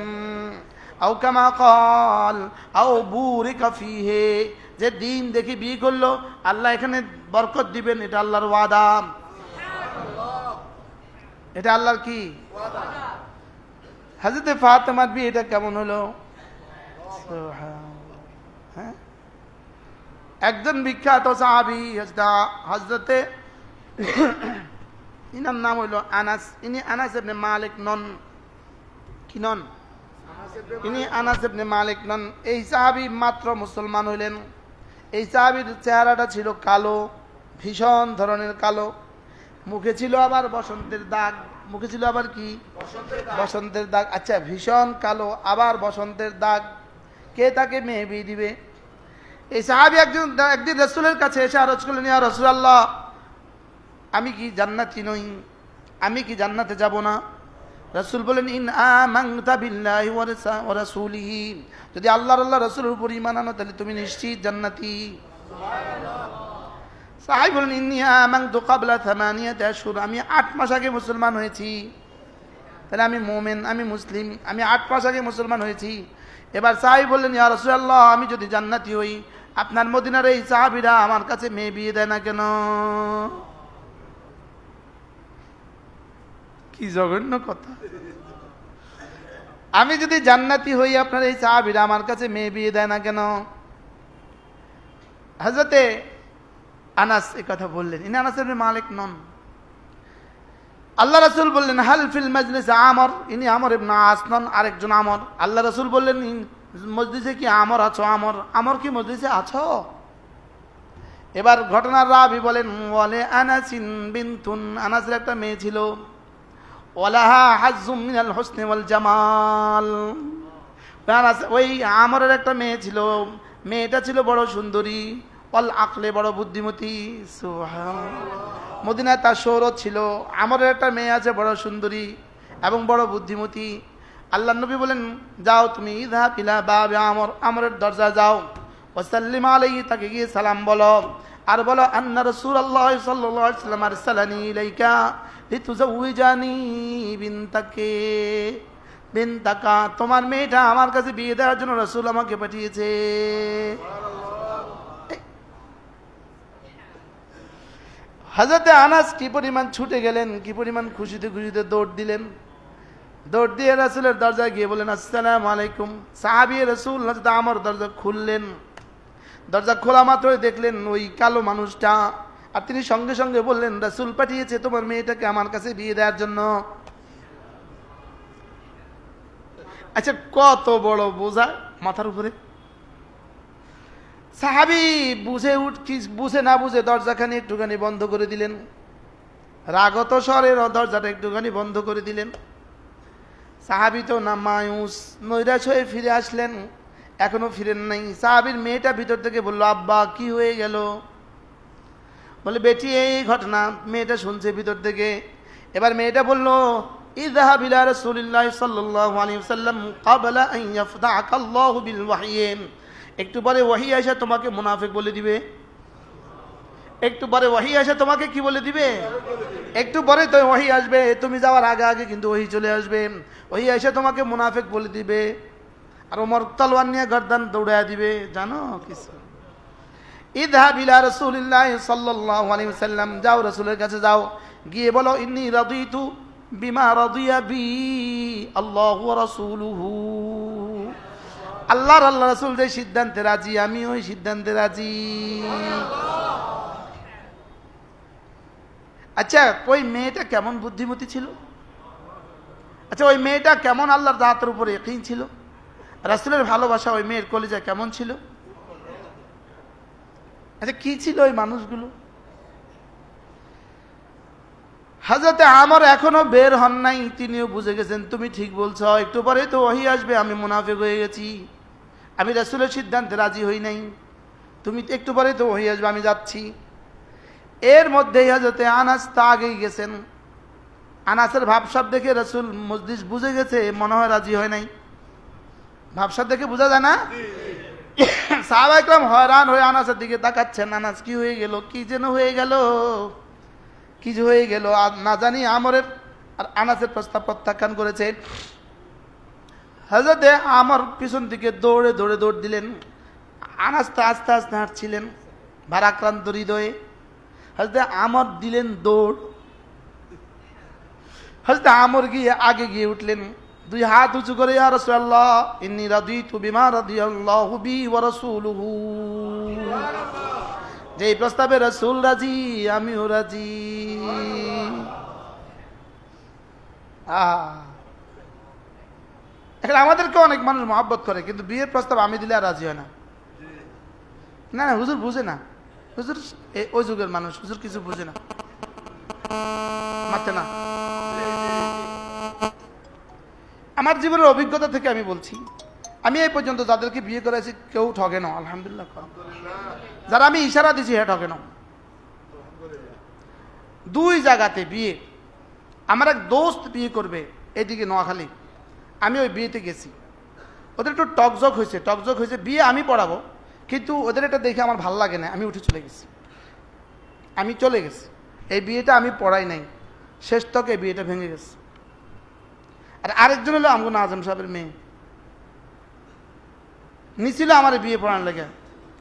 আও কামা ক্বাল আও বুরিকা ফীহি, যে দিন দেখে বিয়ে করলো আল্লাহ এখানে বরকত দিবেন, এটা আল্লাহর ওয়াদা। এটা আল্লাহর কি ওয়াদা। হযরত ফাতেমার বিয়েটা কেমন হলো? হ্যাঁ, একজন বিখ্যাত সাহাবী হযরতে ইনার নাম হইল আনাস। ইনি আনাস ইবনে মালিক নন। কি নন? ইনি আনাস ইবনে মালিক নন। এই সাহাবী মাত্র মুসলমান হইলেন। এই সাহাবীর চেহারাটা ছিল কালো, ভীষণ ধরনের কালো। মুখে ছিল আবার বসন্তের দাগ। মুখে ছিল আবার কি? বসন্তের দাগ। আচ্ছা, ভীষণ কালো আবার বসন্তের দাগ। কে তাকে মেয়ে বিয়ে দিবে? এই সাহাবী একদিন রাসূলের কাছে এসে আরজ করলেন, ইয়া রাসূলুল্লাহ, আমি কি জান্নাতি নই? আমি কি জান্নাতে যাব না? রাসূল বলেন, ইন আমানতা বিল্লাহি ওয়া রাসূলিহি, যদি আল্লাহর রাসূলের উপর ঈমান আনো তাহলে তুমি নিশ্চিত জান্নাতি। সুবহানাল্লাহ। সাহাবী বলেন, ইন্নী আমানতু ক্বাবলা 8 আশহুর, আমি 8 মাস আগে মুসলমান হয়েছি। তাহলে আমি মুমিন, আমি মুসলিম, আমি 8 মাস আগে মুসলমান হয়েছি। এবার সাহাবী বললেন, ইয়া রাসূলুল্লাহ, আমি যদি জান্নাতি হই, আপনার মদিনার এই সাহাবীরা আমার কাছে মেয়ে বিয়ে দেয় না কেন? কি জঘন্য কথা! আমি যদি জান্নাতি হই, আপনার এই সাহাবীরা আমার কাছে মেয়ে বিয়ে দেয় না কেন? হযরতে আনাস এই কথা বললেন। ইনি আনাস ইবনে মালিক নন। আল্লাহ রাসূল বললেন, হাল ফিল মাজলিস আমর, ইনি আমর ইবনে আস নন, আরেকজন আমর। আল্লাহ রাসূল বললেন, মজলিসে কি আমর আছো? আমর কি মজলিসে আছো? এবার ঘটনার রাবি বলেন, ওয়ালে আনাসিন বিনতুন, আনাসের একটা মেয়ে ছিল, ওয়ালাহা হাজ্জুম মিনাল হুসনি ওয়াল জামাল। ওই আমরের একটা মেয়ে ছিল, মেয়েটা ছিল বড় সুন্দরী, ওয়াল আকলে, বড় বুদ্ধিমতী। সুবহানাল্লাহ। মদিনায় তার শহরত ছিল। আমরের একটা মেয়ে আছে বড় সুন্দরী এবং বড় বুদ্ধিমতী। আল্লাহ নবী বলেন, যাও তুমি ইযহাব ইলা বাবি আমর, আমরের দরজা যাও, ওয়াসাল্লিম আলাইহি, তাকে গিয়ে সালাম বলো, আর বলো, আন্না রাসূলুল্লাহ সাল্লাল্লাহু আলাইহি ওয়াসাল্লাম আরসালানি ইলাইকা লিতুযাওয়িজানি বিনতাকা, তোমার মেয়েটা আমার কাছে বিয়ে দেওয়ার জন্য রাসূল আমাকে পাঠিয়েছে। হযরতে আনাস কি পরিমাণ ছুটে গেলেন, কি পরিমাণ খুশিতে খুশিতে দৌড় দিলেন। দৌড় দিয়ে রাসূলের দরজায় গিয়ে বলেন, আসসালামু আলাইকুম। সাহাবী রাসূল হযরত আমর দরজা খুললেন। দরজা খোলা মাত্রই দেখলেন ওই কালো মানুষটা, আর তিনি সঙ্গে সঙ্গে বললেন, রাসূল পাঠিয়েছে তোমার মেয়েটাকে আমার কাছে বিয়ে দেওয়ার জন্য। আচ্ছা, কত বড় বোঝা মাথার উপরে! সাহাবী বুঝে না বুঝে দরজাখানি একটুখানি বন্ধ করে দিলেন, রাগত স্বরের দরজাটা একটুখানি বন্ধ করে দিলেন। সাহাবী তো না মায়ুস, নৈরাশ হয়ে ফিরে আসলেন, এখনো ফিরেন নাই। সাহাবীর মেয়েটা ভিতর থেকে বলল, আব্বা কি হয়ে গেল? বলে, বেটি এই ঘটনা। মেয়েটা শুনছে ভিতর থেকে। এবার মেয়েটা বলল, ইযহাব ইলা রাসূলিল্লাহি সাল্লাল্লাহু আলাইহি ওয়াসাল্লাম ক্বাবলা আন ইয়াফদাআকা আল্লাহু বিল ওয়াহয়িন। একটু পরে ওহী এসে তোমাকে মুনাফিক বলে দিবে। একটু পরে ওহী এসে তোমাকে কি বলে দিবে? একটু পরে তো ওহী আসবে, তুমি যাওয়ার আগে আগে কিন্তু ওহী চলে আসবে। ওহী এসে তোমাকে মুনাফিক বলে দিবে, আর ওমর তলোয়ার নিয়ে গর্দান দৌড়ায় দিবে। জানো কিছু? ইযহাব ইলা রাসূলিল্লাহি সাল্লাল্লাহু আলাইহি ওয়াসাল্লাম, যাও রাসূলের কাছে যাও, গিয়ে বলো ইন্নী রাদিতু বিমা রাদিয়া বি আল্লাহু ওয়া রাসূলুহু। আল্লাহর আল্লাহ রাসূল যে সিদ্ধান্তে রাজি, আমি ওই সিদ্ধান্তে রাজি। আচ্ছা, ওই মেয়েটা কেমন বুদ্ধিমতী ছিল? আচ্ছা, ওই মেয়েটা কেমন আল্লাহর জাতের উপরে ইয়াকিন ছিল? রাসূলের ভালোবাসা ওই মেয়ের কলিজায় কেমন ছিল? আচ্ছা, কি ছিল ওই মানুষগুলো? হযরতে আমর এখনো বের হন নাই, তিনিও বুঝে গেছেন তুমি ঠিক বলছো, একটু পরে তো ওহী আসবে, আমি মুনাফিক হয়ে গেছি, আমি রাসূলের সিদ্ধান্তে রাজি হই নাই, তুমি একটু পরে তো ওহী আসবে, আমি যাচ্ছি। এর মধ্যেই হযরতে আনাস তা আগেই গেছেন। আনাসের ভাবসাব দেখে রাসূল মজলিস বুঝে গেছে, মনে হয় রাজি হয় নাই। ভাবসাব দেখে বোঝা যায় না? সাহাবা ইকরাম হয়রান হয়ে আনাসের দিকে তাকাচ্ছেন, আনাস কি হয়ে গেল, কি যেন হয়ে গেল, কি যে হয়ে গেল না জানি। আমরের আর আনাসের প্রস্তাব প্রত্যাখ্যান করেছে। হযরতে আমর পিছন দিকে দৌড়ে দৌড়ে দৌড় দিলেন। আনাস তো আস্তে আস্তে হাঁটছিলেন ভারাক্রান্ত হৃদয়ে। হযরতে আমর দিলেন দৌড়। হযরতে আমর গিয়ে আগে গিয়ে উঠলেন, দুই হাত উঁচু করে, ইয়া রাসূলুল্লাহ ইন্নী রাদিতু বিমা রাদিয়াল্লাহু বি ওয়া রাসূলুহু। যে প্রস্তাবে রাসূল রাজি, আমিও রাজি। এখন আমাদেরকে অনেক মানুষ মহব্বত করে, কিন্তু বিয়ের প্রস্তাব আমি দিলে আর রাজি হয় না। না না, হুজুর বুঝে না, হুজুর ওই যুগের মানুষ, হুজুর কিছু বুঝে না, মানতে না। আমার জীবনের অভিজ্ঞতা থেকে আমি বলছি, আমি এই পর্যন্ত যাদেরকে বিয়ে করেছি কেউ ঠকে না, আলহামদুলিল্লাহ। যারা আমি ইশারা দিছি হ্যাঁ ঠকে না। দুই জায়গাতে বিয়ে, আমার এক দোস্ত বিয়ে করবে এদিকে নোয়াখালী, আমি ওই বিয়েতে গেছি। ওদের একটু টকজক হয়েছে, বিয়ে আমি পড়াবো, কিন্তু ওদের এটা দেখে আমার ভালো লাগে না, আমি উঠে চলে গেছি। এই বিয়েটা আমি পড়াই নাই, শেষ তক এই বিয়েটা ভেঙে গেছে। আর আরেকজন হলো আমগো আজম সাহেবের মেয়ে, নিছিল আমার বিয়ে পড়ানোর লেগে,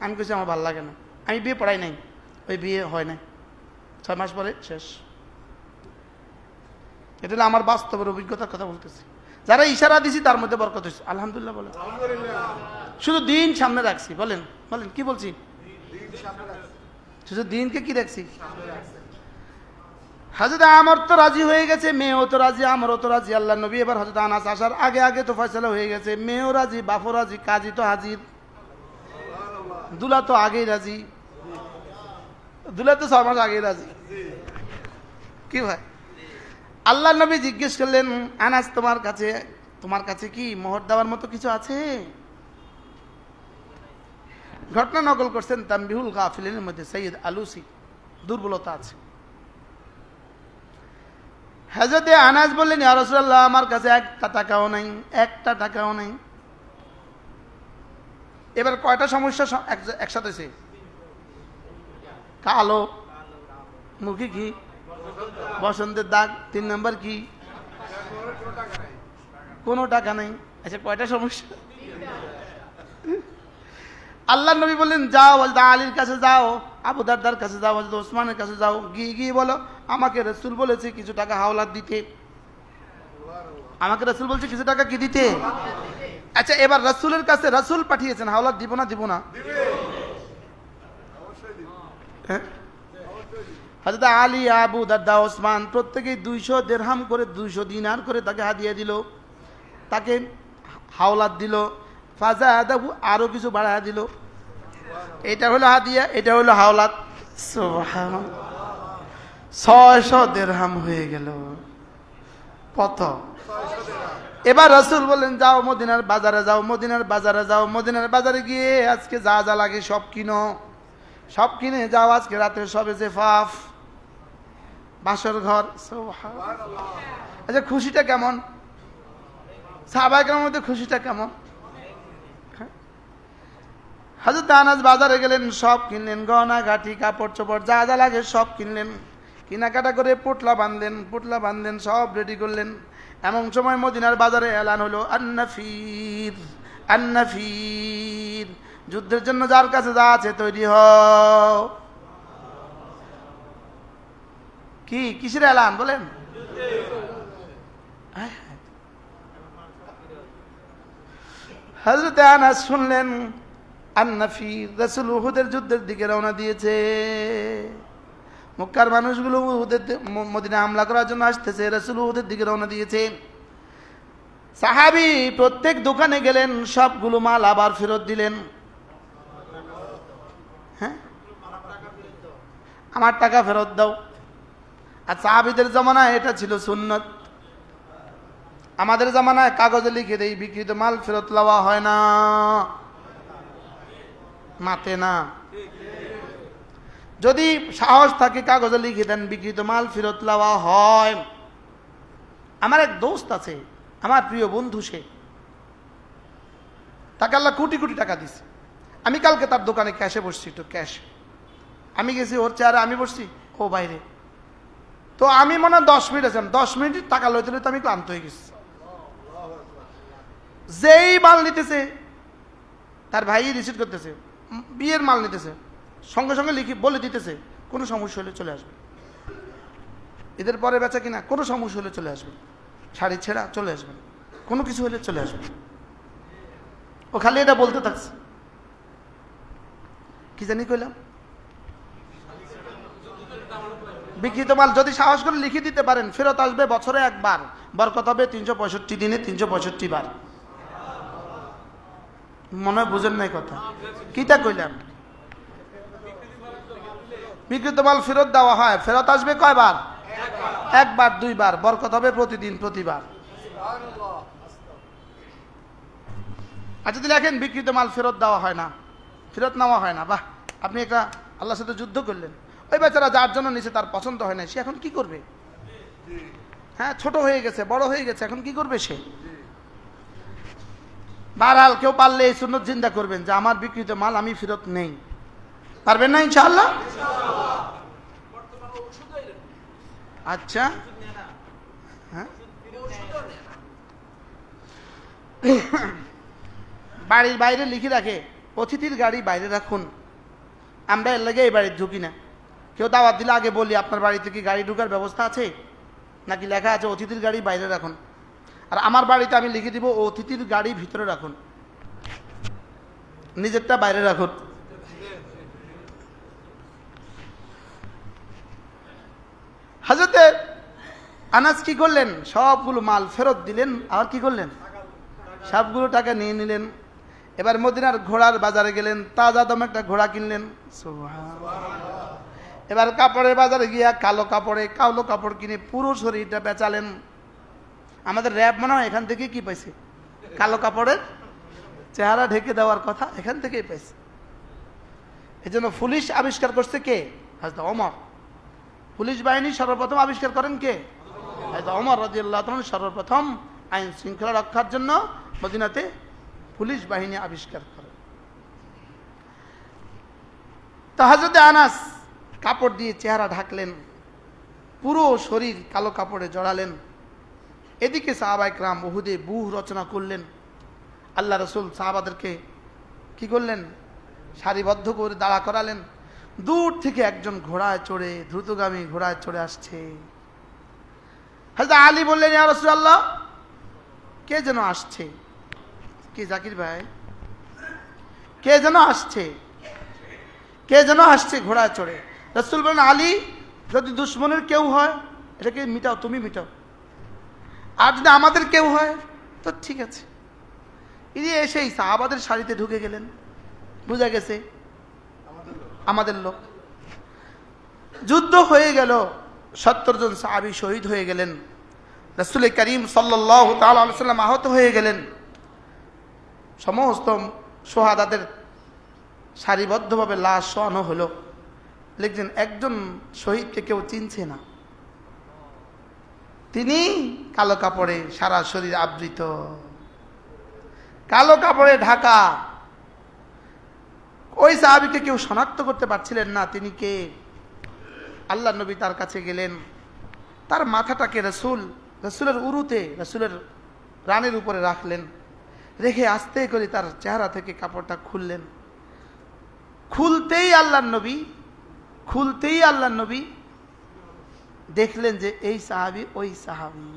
আমি কিছু আমার ভালো লাগে না, আমি বিয়ে পড়াই নাই, ওই বিয়ে হয় নাই, 6 মাস পরে শেষ। এটা হলো আমার বাস্তবের অভিজ্ঞতার কথা বলতেছি। যারা ইশারা দিছি তার মধ্যে বরকত হয়েছে, আলহামদুলিল্লাহ বলেন। শুধু দিন সামনে রাখছি, বলেন বলেন কি বলছি, শুধু দিনকে কি রাখছি। হযরত আমর তো রাজি হয়ে গেছে, মেয়েও তো রাজি, আমরও তো রাজি, আল্লাহ নবী এবার হযরত আনাস আসার আগে আগে তো ফয়সালা হয়ে গেছে, মেয়েও রাজি, বাপও রাজি, কাজী তো হাজির, দুলা তো আগেই রাজি, দুলা তো 6 মাস আগেই রাজি। কি ভাই, আল্লাহ নবী জিজ্ঞেস করলেন, আনাস তোমার কাছে কি মোহর দেওয়ার মতো কিছু আছে? ঘটনা নকল করছেন তানবিহুল গাফিলিনের মধ্যে সৈয়দ আলুসি, দুর্বলতা আছে। হযরতে আনাস বললেন, ইয়া রাসূলুল্লাহ আমার কাছে একটা টাকাও নাই। এবার কয়টা সমস্যা একসাথে হয়েছে? কালো, মুখে কি বসন্তের দাগ, 3 নম্বর কি কোনো টাকা নেই। আচ্ছা, কয়টা সমস্যা? আল্লাহ নবী বললেন, যাও হযরত আলীর কাছে যাও, আবু দারদার কাছে যাও, হযরত ওসমানের কাছে যাও, গিয়ে বলো আমাকে রাসূল বলেছে কিছু টাকা হাওলাত দিতে, আমাকে রাসূল বলছে কিছু টাকা কি দিতে। আচ্ছা, এবার রাসূলের কাছে রাসূল পাঠিয়েছেন, হাওলাত দিব না? হযরত আলী, আবু দারদা, ওসমান প্রত্যেকেই 200 দিরহাম করে, 200 দিনার করে তাকে হাদিয়া দিল, তাকে হাওলাত দিল। ফাজাদাহু, আরো কিছু বাড়ায়া দিল। এটা হলো হাদিয়া, এটা হলো হাওলাত। সুবহানাল্লাহ, 600 দিরহাম হয়ে গেল। কত? এবার রাসূল বললেন, যাও মদিনার বাজারে যাও, মদিনার বাজারে গিয়ে আজকে যা যা লাগে সব কিনে যাও, আজকে রাতে সবে জেফাফ। বাসর ঘর। সুবহানাল্লাহ। আচ্ছা খুশিটা কেমন? সাহাবায়ে কেরামের মধ্যে খুশিটা কেমন? হযরত আনাস বাজারে গেলেন, সব কিনলেন, গহনা গাটি কাপড় চোপড় যা যা লাগে সব কিনলেন, কেনাকাটা করে পোটলা বাঁধলেন, সব রেডি করলেন। এমন সময় মদিনার বাজারে এলান হলো আন্নাফির, যুদ্ধের জন্য যার কাছে যা আছে তৈরি হও। কি কিসের এলান বলেন? হযরত আনাস শুনলেন আন্নাফির, রাসূল উহুদের যুদ্ধের দিকে রওনা দিয়েছে। মক্কার মানুষগুলো মদিনা হামলা করার জন্য আসতেছে, রাসূল উহুদের দিকে রওনা দিয়েছে। সাহাবী প্রত্যেক দোকানে গেলেন, সবগুলো মাল আবার ফেরত দিলেন। হ্যাঁ, আমার টাকা ফেরত দাও। আর সাহাবীদের জামানায় এটা ছিল সুন্নত। আমাদের জামানায় কাগজে লিখে দেই বিক্রিত মাল ফেরত লওয়া হয় না, মাতে না। যদি সাহস থাকে কাগজে লিখে দেন বিক্রিত মাল ফেরত লওয়া হয়। আমার এক দোস্ত আছে, আমার প্রিয় বন্ধু, সে তাকে আল্লাহ কোটি কোটি টাকা দিছে। আমি কালকে তার দোকানে ক্যাশে বসছি, একটু ক্যাশ আমি গেছি, ওর চেয়ারে আমি বসছি, ও বাইরে। তো আমি মনে হয় 10 মিনিট আছিলাম, 10 মিনিট টাকা লইতে লইতে আমি ক্লান্ত হয়ে গেছি। যেই মাল নিতেছে, তার ভাই রিসিভ করতেছে, বিয়ের মাল নিতেছে, সঙ্গে সঙ্গে লিখি বলে দিতেছে কোনো সমস্যা হলে চলে আসবে, এদের পরে বেচা কিনা কোনো সমস্যা হলে চলে আসবে, শাড়ি ছেঁড়া চলে আসবে, কোনো কিছু হলে চলে আসবে। ও খালি এটা বলতে থাকছে। কি জানি কইলাম? বিক্রিত মাল যদি সাহস করে লিখে দিতে পারেন ফেরত আসবে বছরে একবার, বরকত হবে 365 দিনে 365 বার। মনে হয় বুঝেন নাই কথা। কিটা কইলাম? বিক্রিত মাল ফেরত দেওয়া হয়, ফেরত আসবে কয়বার? একবার, 2 বার, বরকত হবে প্রতিদিন, প্রতিবার। আর যদি দেখেন বিক্রিত মাল ফেরত দেওয়া হয় না, ফেরত নেওয়া হয় না, বাহ, আপনি একটা আল্লাহর সাথে যুদ্ধ করলেন। ওই বেচারা যার জন্য নিচে তার পছন্দ হয় না, সে এখন কি করবে? হ্যাঁ, ছোট হয়ে গেছে, বড় হয়ে গেছে, এখন কি করবে সে? বারহাল কেউ পারলে এই সুন্নত জিন্দা করবেন যে আমার বিক্রিত মাল আমি ফেরত নেই। পারবেন না ইনশাআল্লাহ? আচ্ছা, হ্যাঁ, বাড়ির বাইরে লিখে রাখে অতিথির গাড়ি বাইরে রাখুন। আমরা এর লাগে এই বাড়ির ঢুকি না। কেউ দাওয়াত দিলে আগে বলি আপনার বাড়িতে কি গাড়ি ঢুকার ব্যবস্থা আছে, নাকি লেখা আছে অতিথির গাড়ি বাইরে রাখুন। আর আমার বাড়িতে আমি লিখে দিব অতিথির গাড়ি ভিতরে রাখুন, নিজেরটা বাইরে রাখুন। হযরতে আনাস কি করলেন? সবগুলো মাল ফেরত দিলেন, আর কি করলেন? সবগুলো টাকা নিয়ে নিলেন। এবার মদিনার ঘোড়ার বাজারে গেলেন, তাজা দামে একটা ঘোড়া কিনলেন। এবার কাপড়ের বাজারে গিয়া কালো কাপড় কিনে পুরো শরীরটা বেচালেন। আমাদের র‍্যাব মনে হয় এখান থেকে কি পাইছে? কালো কাপড়ের চেহারা ঢেকে দেওয়ার কথা এখান থেকেই পাইছে। এই জন্য পুলিশ আবিষ্কার করছে কে? হযরত ওমর। পুলিশ বাহিনী সর্বপ্রথম আবিষ্কার করেন কে? হযরত ওমর রাদিয়াল্লাহু তাআলা সর্বপ্রথম আইন শৃঙ্খলা রক্ষার জন্য মদিনাতে পুলিশ বাহিনী আবিষ্কার করে। তো হযরত আনাস কাপড় দিয়ে চেহারা ঢাকলেন, পুরো শরীর কালো কাপড়ে জড়ালেন। এদিকে সাহাবায়ে কেরাম উহুদে বুহ রচনা করলেন। আল্লাহ রাসূল সাহাবাদেরকে কি করলেন? সারিবদ্ধ করে দাঁড়া করালেন। দূর থেকে একজন ঘোড়ায় চড়ে, দ্রুতগামী ঘোড়ায় চড়ে আসছে। হযরত আলী বললেন, ইয়া রাসূলুল্লাহ, কে যেন আসছে। কে? জাকির ভাই, কে যেন আসছে, কে যেন আসছে ঘোড়ায় চড়ে। রাসূল বলেন, আলী, যদি দুশমনের কেউ হয় এটাকে মিটাও, তুমি মিটাও। আর যদি আমাদের কেউ হয় তো ঠিক আছে। ইনি এসেই সাহাবাদের সারিতে ঢুকে গেলেন। বুঝা গেছে আমাদের লোক। যুদ্ধ হয়ে গেল, 70 জন সাহাবী শহীদ হয়ে গেলেন। রাসূল করিম সাল্লাল্লাহু তাআলা আলাইহি ওয়াসাল্লাম আহত হয়ে গেলেন। সমস্ত শহাদাদের সারিবদ্ধভাবে লাশ শোয়ানো হলো। লিখছেন একজন শহীদকে কেউ চিনছে না, তিনি কালো কাপড়ে সারা শরীর আবৃত, কালো কাপড়ে ঢাকা। ওই সাহাবীকে কেউ শনাক্ত করতে পারছিলেন না তিনি কে। আল্লাহ নবী তার কাছে গেলেন, তার মাথাটাকে রসুলের উরুতে, রসুলের রানের উপরে রাখলেন, রেখে আস্তে করে তার চেহারা থেকে কাপড়টা খুললেন। খুলতেই আল্লাহ নবী দেখলেন যে এই সাহাবী ওই সাহাবী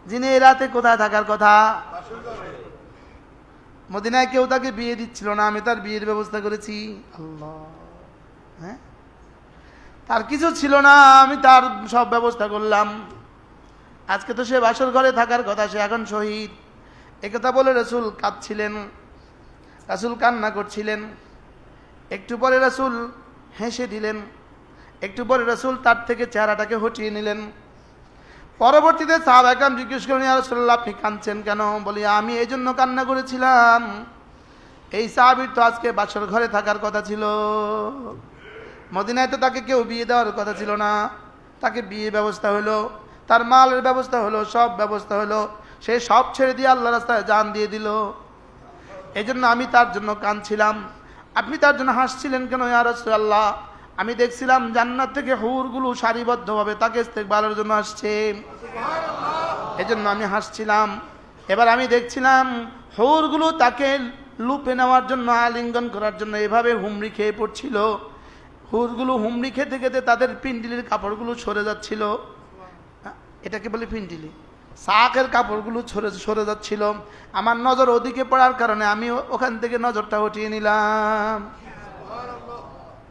যিনি এই রাতে কোথায় থাকার কথা। মদিনায় কেউ তাকে বিয়ে দিচ্ছিল না, আমি তার বিয়ের ব্যবস্থা করেছি। আল্লাহ, হ্যাঁ, তার কিছু ছিল না, আমি তার সব ব্যবস্থা করলাম। আজকে তো সে বাসর ঘরে থাকার কথা, সে এখন শহীদ। একথা বলে রাসূল কাঁদছিলেন, রাসূল কান্না করছিলেন। একটু পরে রাসূল হেসে দিলেন, একটু পরে রাসূল তার থেকে চেহারাটাকে হটিয়ে নিলেন। পরবর্তীতে সাহাবায়ে কেরাম জিজ্ঞেস করেন, ইয়া রাসূলুল্লাহ আপনি কাঁদছেন কেন? বলি, আমি এই জন্য কান্না করেছিলাম, এই সাহাবীর তো আজকে বাসর ঘরে থাকার কথা ছিল। মদিনায় তো তাকে কেউ বিয়ে দেওয়ার কথা ছিল না, তাকে বিয়ে ব্যবস্থা হলো, তার মালের ব্যবস্থা হলো, সব ব্যবস্থা হলো, সে সব ছেড়ে দিয়ে আল্লাহর রাস্তায় জান দিয়ে দিল। এই জন্য আমি তার জন্য কাঁদছিলাম। আপনি তার জন্য হাসছিলেন কেন ইয়া রাসূলুল্লাহ? আমি দেখছিলাম জান্নাত থেকে হুরগুলো সারিবদ্ধভাবে তাকে ইস্তেকবালের জন্য আসছে, এই জন্য আমি হাসছিলাম। এবার আমি দেখছিলাম হুরগুলো তাকে লুপে নেওয়ার জন্য, আলিঙ্গন করার জন্য এভাবে হুমড়ি খেয়ে পড়ছিল। হুরগুলো হুমড়ি খেতে খেতে তাদের পিন্ডিলির কাপড়গুলো সরে যাচ্ছিল। এটাকে বলে পিন্ডিলি। সাকের কাপড়গুলো সরে যাচ্ছিল। আমার নজর ওদিকে পড়ার কারণে আমি ওখান থেকে নজরটা উঠিয়ে নিলাম।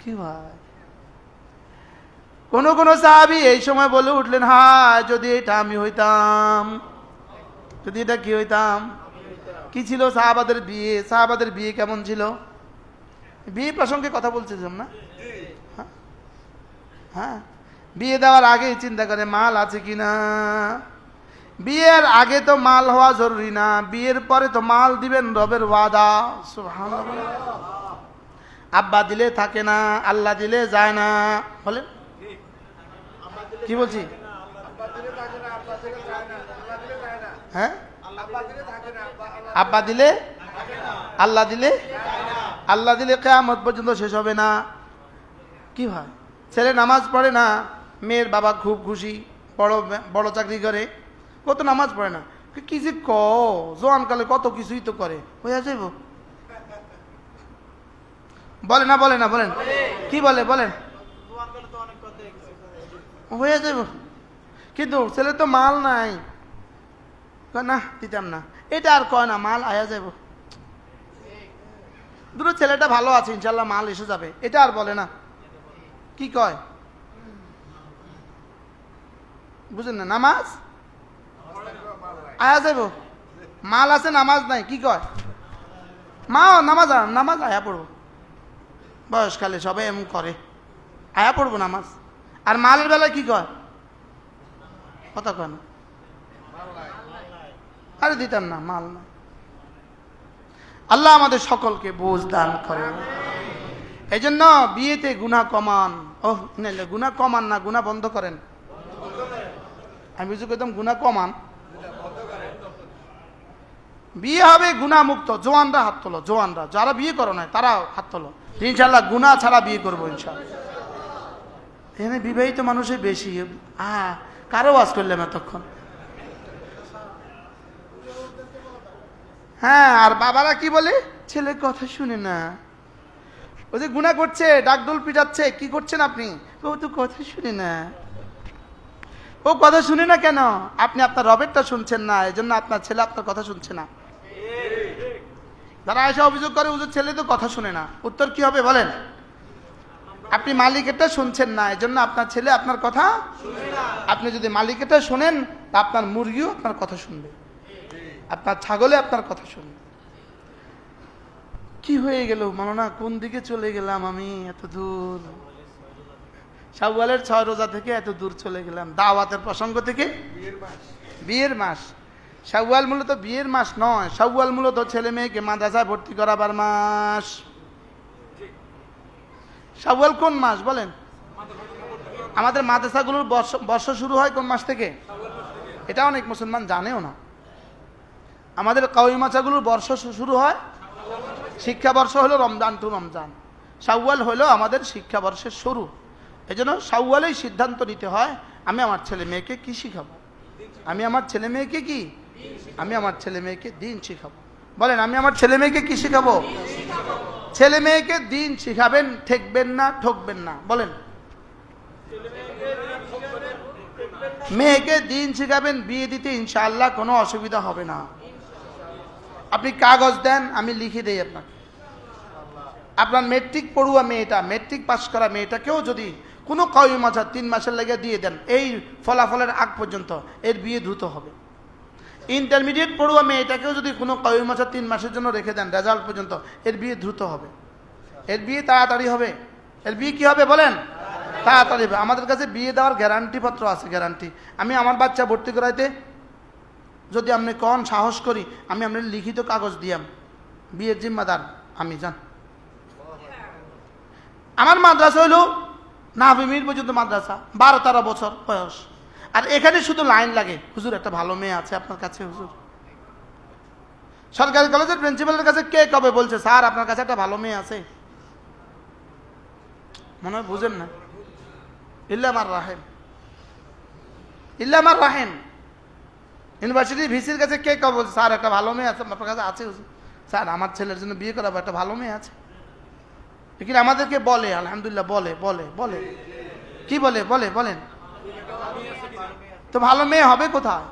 কি ভাই, কোন কোন সাহাবী এই সময় বলে উঠলেন, হায় যদি এটা আমি হইতাম, যদি এটা কি হইতাম। কি ছিল সাহাবাদের বিয়ে? সাহাবাদের বিয়ে কেমন ছিল? বিয়ে প্রসঙ্গে কথা বলছিলাম না? হ্যাঁ, বিয়ে দেওয়ার আগেই চিন্তা করে মাল আছে কিনা। বিয়ের আগে তো মাল হওয়া জরুরি না, বিয়ের পরে তো মাল দিবেন রবের ওয়াদা। সুবহানাল্লাহ। আব্বা দিলে থাকে না, আল্লাহ দিলে যায় না। বলেন, কি বলছি? হ্যাঁ, আব্বা দিলে, আল্লাহ দিলে, আল্লাহ দিলে কিয়ামত পর্যন্ত শেষ হবে না। কি হয়, ছেলে নামাজ পড়ে না, মেয়ের বাবা খুব খুশি, বড় চাকরি করে, কত নামাজ পড়ে না, কি যে জোয়ান কালে কত কিছুই তো করে, হয়ে যাইব। বলে না, বলে না, বলেন কি বলে, বলেন হয়ে যাইব। কিন্তু ছেলে তো মাল নাই, না দিতাম না, এটা আর কয় না, মাল আয়া যাইব। দুটো ছেলেটা ভালো আছে, ইনশাল্লাহ মাল এসে যাবে, এটা আর বলে না। কি কয় বুঝেন না? নামাজ আয়া যাইব, মাল আছে নামাজ নাই, কি কয়? মা নামাজ আয়া পড়বো। বয়সকালে সবাই এমন করে, আয়া পড়বো নামাজ। আর মালের বেলায় কি কয়? কথা কয় না, আরে দিতাম না, মাল না। আল্লাহ আমাদের সকলকে বুঝ দান করে। এই জন্য বিয়েতে গুনাহ কমান। গুনাহ কমান না, গুনাহ বন্ধ করেন। আমি বুঝে কইতাম গুনাহ কমান। বিয়ে হবে গুনাহ মুক্ত। জোয়ানরা হাত তোলো, জোয়ানরা যারা বিয়ে করো না তারা হাত তোলো। ইনশাল্লাহ গুনাহ ছাড়া বিয়ে করবো ইনশাল্লাহ। এখানে বিবাহিত মানুষই বেশি। কারো ওয়াজ করলাম এতক্ষণ। হ্যাঁ, আর বাবারা কি বলে, ছেলে কথা শুনে না, ও যে গুনাহ করছে, ডাকডোল পিটাচ্ছে, কি করছেন আপনি? ও তো কথা শুনে না। ও কথা শুনে না কেন? আপনি আপনার রবেরটা শুনছেন না, এই জন্য আপনার ছেলে আপনার কথা শুনছে না। যারা এসে অভিযোগ করে ওদের ছেলে তো কথা শুনে না, উত্তর কি হবে বলেন? আপনি মালিকেরটা শুনছেন না, এই জন্য আপনার ছেলে আপনার কথা শুনে না। আপনি যদি মালিকেরটা শোনেন, তা আপনার মুরগিও আপনার কথা শুনবে, আপনার ছাগলে আপনার কথা শুনবে। কি হয়ে গেল মাওলানা, কোন দিকে চলে গেলাম আমি? এত দূর, শাওয়ালের 6 রোজা থেকে এত দূর চলে গেলাম, দাওয়াতের প্রসঙ্গ থেকে বিয়ের মাস। শাওয়াল মূলত বিয়ের মাস নয়, শাওয়াল মূলত ছেলে মেয়েকে মাদ্রাসায় ভর্তি করাবার মাস। শাওয়াল কোন মাস বলেন? আমাদের মাদ্রাসাগুলোর বর্ষ শুরু হয় কোন মাস থেকে? এটা অনেক মুসলমান জানেও না। আমাদের কওমি মাদ্রাসাগুলোর বর্ষ শুরু হয়, শিক্ষাবর্ষ হলো রমজান টু রমজান, শাওয়াল হলো আমাদের শিক্ষাবর্ষের শুরু। এই জন্য শাওয়ালেই সিদ্ধান্ত নিতে হয় আমি আমার ছেলে মেয়েকে কি শিখাবো। আমি আমার ছেলে মেয়েকে কি? আমি আমার ছেলে মেয়েকে দিন শিখাবো। বলেন, আমি আমার ছেলে মেয়েকে কি শিখাবো? ছেলে মেয়েকে দিন শিখাবেন, ঠেকবেন না, ঠকবেন না। বলেন, মেয়েকে দিন শিখাবেন, বিয়ে দিতে ইনশাআল্লাহ কোনো অসুবিধা হবে না। আপনি কাগজ দেন, আমি লিখে দেই আপনাকে। আপনার মেট্রিক পড়ুয়া মেয়েটা, মেট্রিক পাস করা মেয়েটাকেও যদি কোনো কওমি মাদ্রাসা 3 মাসের লেগে দিয়ে দেন, এই ফলাফলের আগ পর্যন্ত এর বিয়ে দ্রুত হবে। ইন্টারমিডিয়েট পড়ুয়া মেয়েটাকেও যদি কোনো কওমি মাদ্রাসা 3 মাসের জন্য রেখে দেন, রেজাল্ট পর্যন্ত, এর বিয়ে দ্রুত হবে, এর বিয়ে তাড়াতাড়ি হবে। এর বিয়ে কি হবে বলেন? তাড়াতাড়ি হবে। আমাদের কাছে বিয়ে দেওয়ার গ্যারান্টি পত্র আছে, গ্যারান্টি। আমি আমার বাচ্চা ভর্তি করাইতে যদি আপনি কন সাহস করি, আমি আপনার লিখিত কাগজ দিয়াম, বিয়ের জিম্মাদার আমি, যান। আমার মাদ্রাসা হইল নাভিমির পর্যন্ত মাদ্রাসা, 12-13 বছর বয়স। আর এখানে শুধু লাইন লাগে, হুজুর একটা ভালো মেয়ে আছে আপনার কাছে। হুজুর, সরকারি কলেজের প্রিন্সিপালের কাছে কে কবে বলছে স্যার আপনার কাছে একটা ভালো মেয়ে আছে? মনে হয় বুঝেন না। ইল্লামার রাহেম, ইল্লামার রাহেম। ইউনিভার্সিটি ভিসির কাছে কে কবে বলছে স্যার একটা ভালো মেয়ে আছে আপনার কাছে? আছে হুজুর, স্যার আমার ছেলের জন্য বিয়ে করাবো, একটা ভালো মেয়ে আছে। কিন্তু আমাদেরকে বলে, আলহামদুলিল্লাহ, বলে বলে বলে কি বলে বলে বলেন তো ভালো মেয়ে হবে কোথায়?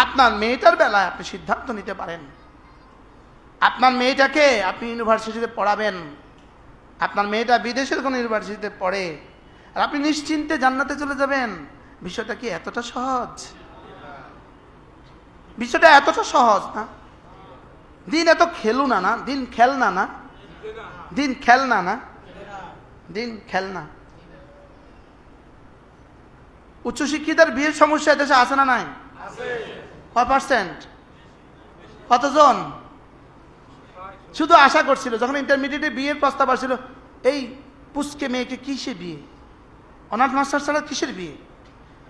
আপনার মেয়েটার বেলায় আপনি সিদ্ধান্ত নিতে পারেন। আপনার মেয়েটাকে আপনি ইউনিভার্সিটিতে পড়াবেন, আপনার মেয়েটা বিদেশের কোনো ইউনিভার্সিটিতে পড়ে, আর আপনি নিশ্চিন্তে জান্নাতে চলে যাবেন। বিষয়টা কি এতটা সহজ? বিষয়টা এতটা সহজ না। দিন এত খেলুনা না, দিন খেলনা না, দিন খেলনা না, দিন খেলনা। উচ্চশিক্ষিতার বিয়ের সমস্যা এদেশে আছে না নাই? কয় পার্সেন্ট? কতজন শুধু আশা করছিল যখন ইন্টারমিডিয়েটে বিয়ের প্রস্তাব আসছিল, এই পুচকে মেয়েকে কিসে বিয়ে? অনার্স মাস্টার্স ছাড়া কিসের বিয়ে?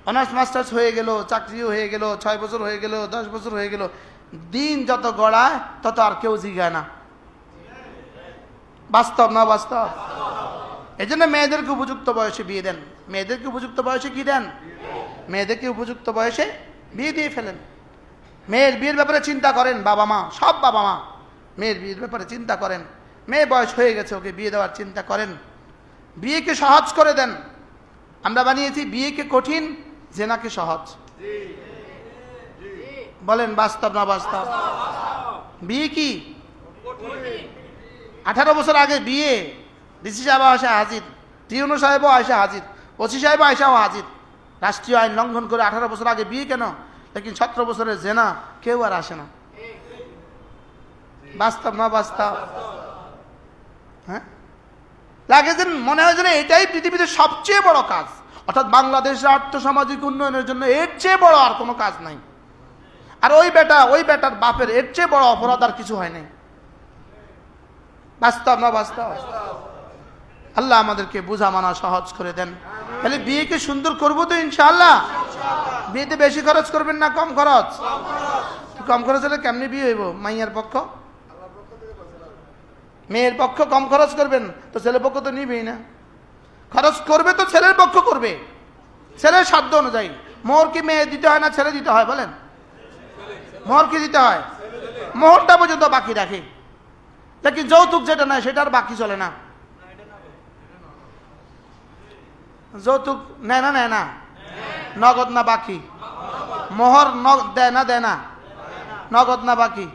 অনার্স মাস্টার্স হয়ে গেল, চাকরিও হয়ে গেল, 6 বছর হয়ে গেল, 10 বছর হয়ে গেল, দিন যত গড়ায় তত আর কেউ জিগায় না। বাস্তব না বাস্তব? এই জন্য মেয়েদেরকে উপযুক্ত বয়সে বিয়ে দেন। মেয়েদেরকে উপযুক্ত বয়সে কি দেন? মেয়েদেরকে উপযুক্ত বয়সে বিয়ে দিয়ে ফেলেন। মেয়ের বিয়ের ব্যাপারে চিন্তা করেন বাবা মা, সব বাবা মা মেয়ের বিয়ের ব্যাপারে চিন্তা করেন। মেয়ে বয়স হয়ে গেছে, ওকে বিয়ে দেওয়ার চিন্তা করেন। বিয়েকে সহজ করে দেন। আমরা বানিয়েছি বিয়েকে কঠিন, জেনাকে সহজ। বলেন বাস্তব না বাস্তব? বিয়ে কি 18 বছর আগে বিয়ে, ডিসি সাহেব আসে হাজির, টিউনো সাহেবও আসে হাজির, ওসি সাহেব আয়সাও হাজির। রাষ্ট্রীয় আইন লঙ্ঘন করে 18 বছর আগে বিয়ে কেন? লেকিন 17 বছরের জেনা কেউ আর আসে না। বাস্তব না বাস্তব? হ্যাঁ, লাগে যেন মনে হয় যেন এটাই পৃথিবীতে সবচেয়ে বড় কাজ, অর্থাৎ বাংলাদেশের আর্থসামাজিক উন্নয়নের জন্য এর চেয়ে বড় আর কোনো কাজ নাই। আর ওই বেটার বাপের এর চেয়ে বড় অপরাধ আর কিছু হয় নাই। বাস্তব না বাস্তব? আল্লাহ আমাদেরকে বুঝা মানা সহজ করে দেন। তাহলে বিয়েকে সুন্দর করবো তো ইনশাআল্লাহ। বিয়েতে বেশি খরচ করবেন না কম খরচ? কম খরচ হলে কেমনি বিয়ে হইব? মাইয়ার পক্ষ, মেয়ের পক্ষ কম খরচ করবেন তো ছেলের পক্ষ তো নিবেই না। খরচ করবে তো ছেলের পক্ষ করবে, ছেলের সাধ্য অনুযায়ী। মোহর কি মেয়ে দিতে হয় না ছেলে দিতে হয়? বলেন, মোহর কি দিতে হয়? মোহরটা পর্যন্ত বাকি রাখে, লেকিন যৌতুক যেটা নেয় সেটা আর বাকি চলে না। যৌতুক নেয় না? নেয় না? নগদ না বাকি? মোহর দেয় না? দেয় না? নগদ না বাকি?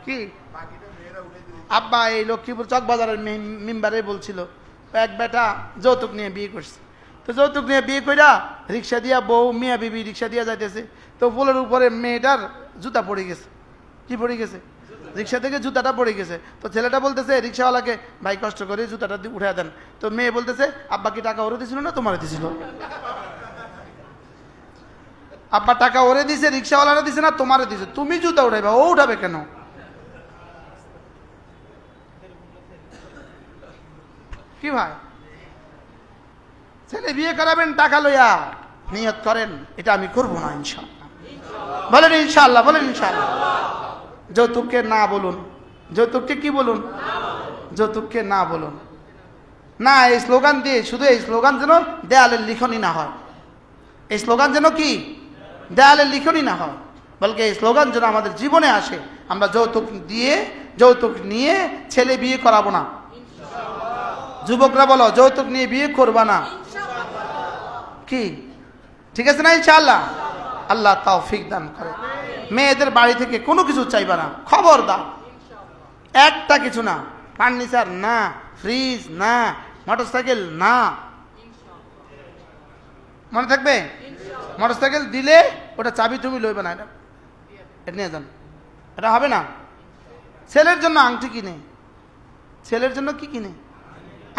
কি আব্বা এই লক্ষ্মীপুর চকবাজারের মেম্বারে বলছিল, এক বেটা যৌতুক নিয়ে বিয়ে করছে। তো যৌতুক নিয়ে বিয়ে কইরা রিক্সা দিয়া বউ মিয়া বিবি রিক্সা দিয়া যাইতেছে, তো পোলের উপরে মেয়েটার জুতা পড়ে গেছে। কি পড়ে গেছে? রিক্সা থেকে জুতাটা পড়ে গেছে। তো ছেলেটা বলতেছে রিক্সাওয়ালাকে, ভাই কষ্ট করে জুতাটা উঠে দেন। তো মেয়ে বলতেছে, আব্বা কি টাকা ওরে দিছিল না তোমারে দিছিল? আব্বা টাকা ওরে দিছে, রিক্সাওয়ালারা দিছে না তোমারে দিছে? তুমি জুতা উঠাইবা, ও উঠাবে কেন? কি ভাই? ছেলে বিয়ে করাবেন টাকা লইয়া, নিয়ত করেন এটা আমি করব না ইনশাআল্লাহ। বলেন ইনশাআল্লাহ, বলেন ইনশাআল্লাহ। যৌতুককে না বলুন, যৌতুককে কি বলুন? যৌতুককে না বলুন না। এই স্লোগান দিয়ে, শুধু এই স্লোগান যেন দেয়ালের লিখনই না হয়, এই স্লোগান যেন কি দেয়ালের লিখনই না হয়, বলকে এই স্লোগান যেন আমাদের জীবনে আসে। আমরা যৌতুক দিয়ে, যৌতুক নিয়ে ছেলে বিয়ে করাবো না। যুবকরা বলো, যৌতুক নিয়ে বিয়ে করবা না কি? ঠিক আছে না ইনশাআল্লাহ? আল্লাহ তৌফিক দান করে। মেয়েদের বাড়ি থেকে কোনো কিছু চাইবা না, খবরদার। একটা কিছু না, ফার্নিচার না, ফ্রিজ না, মোটরসাইকেল না। মনে থাকবে? মোটরসাইকেল দিলে ওটা চাবি তুমি লইবে না, এটা নিয়ে যান, এটা হবে না। ছেলের জন্য আংটি কিনে, ছেলের জন্য কি কিনে?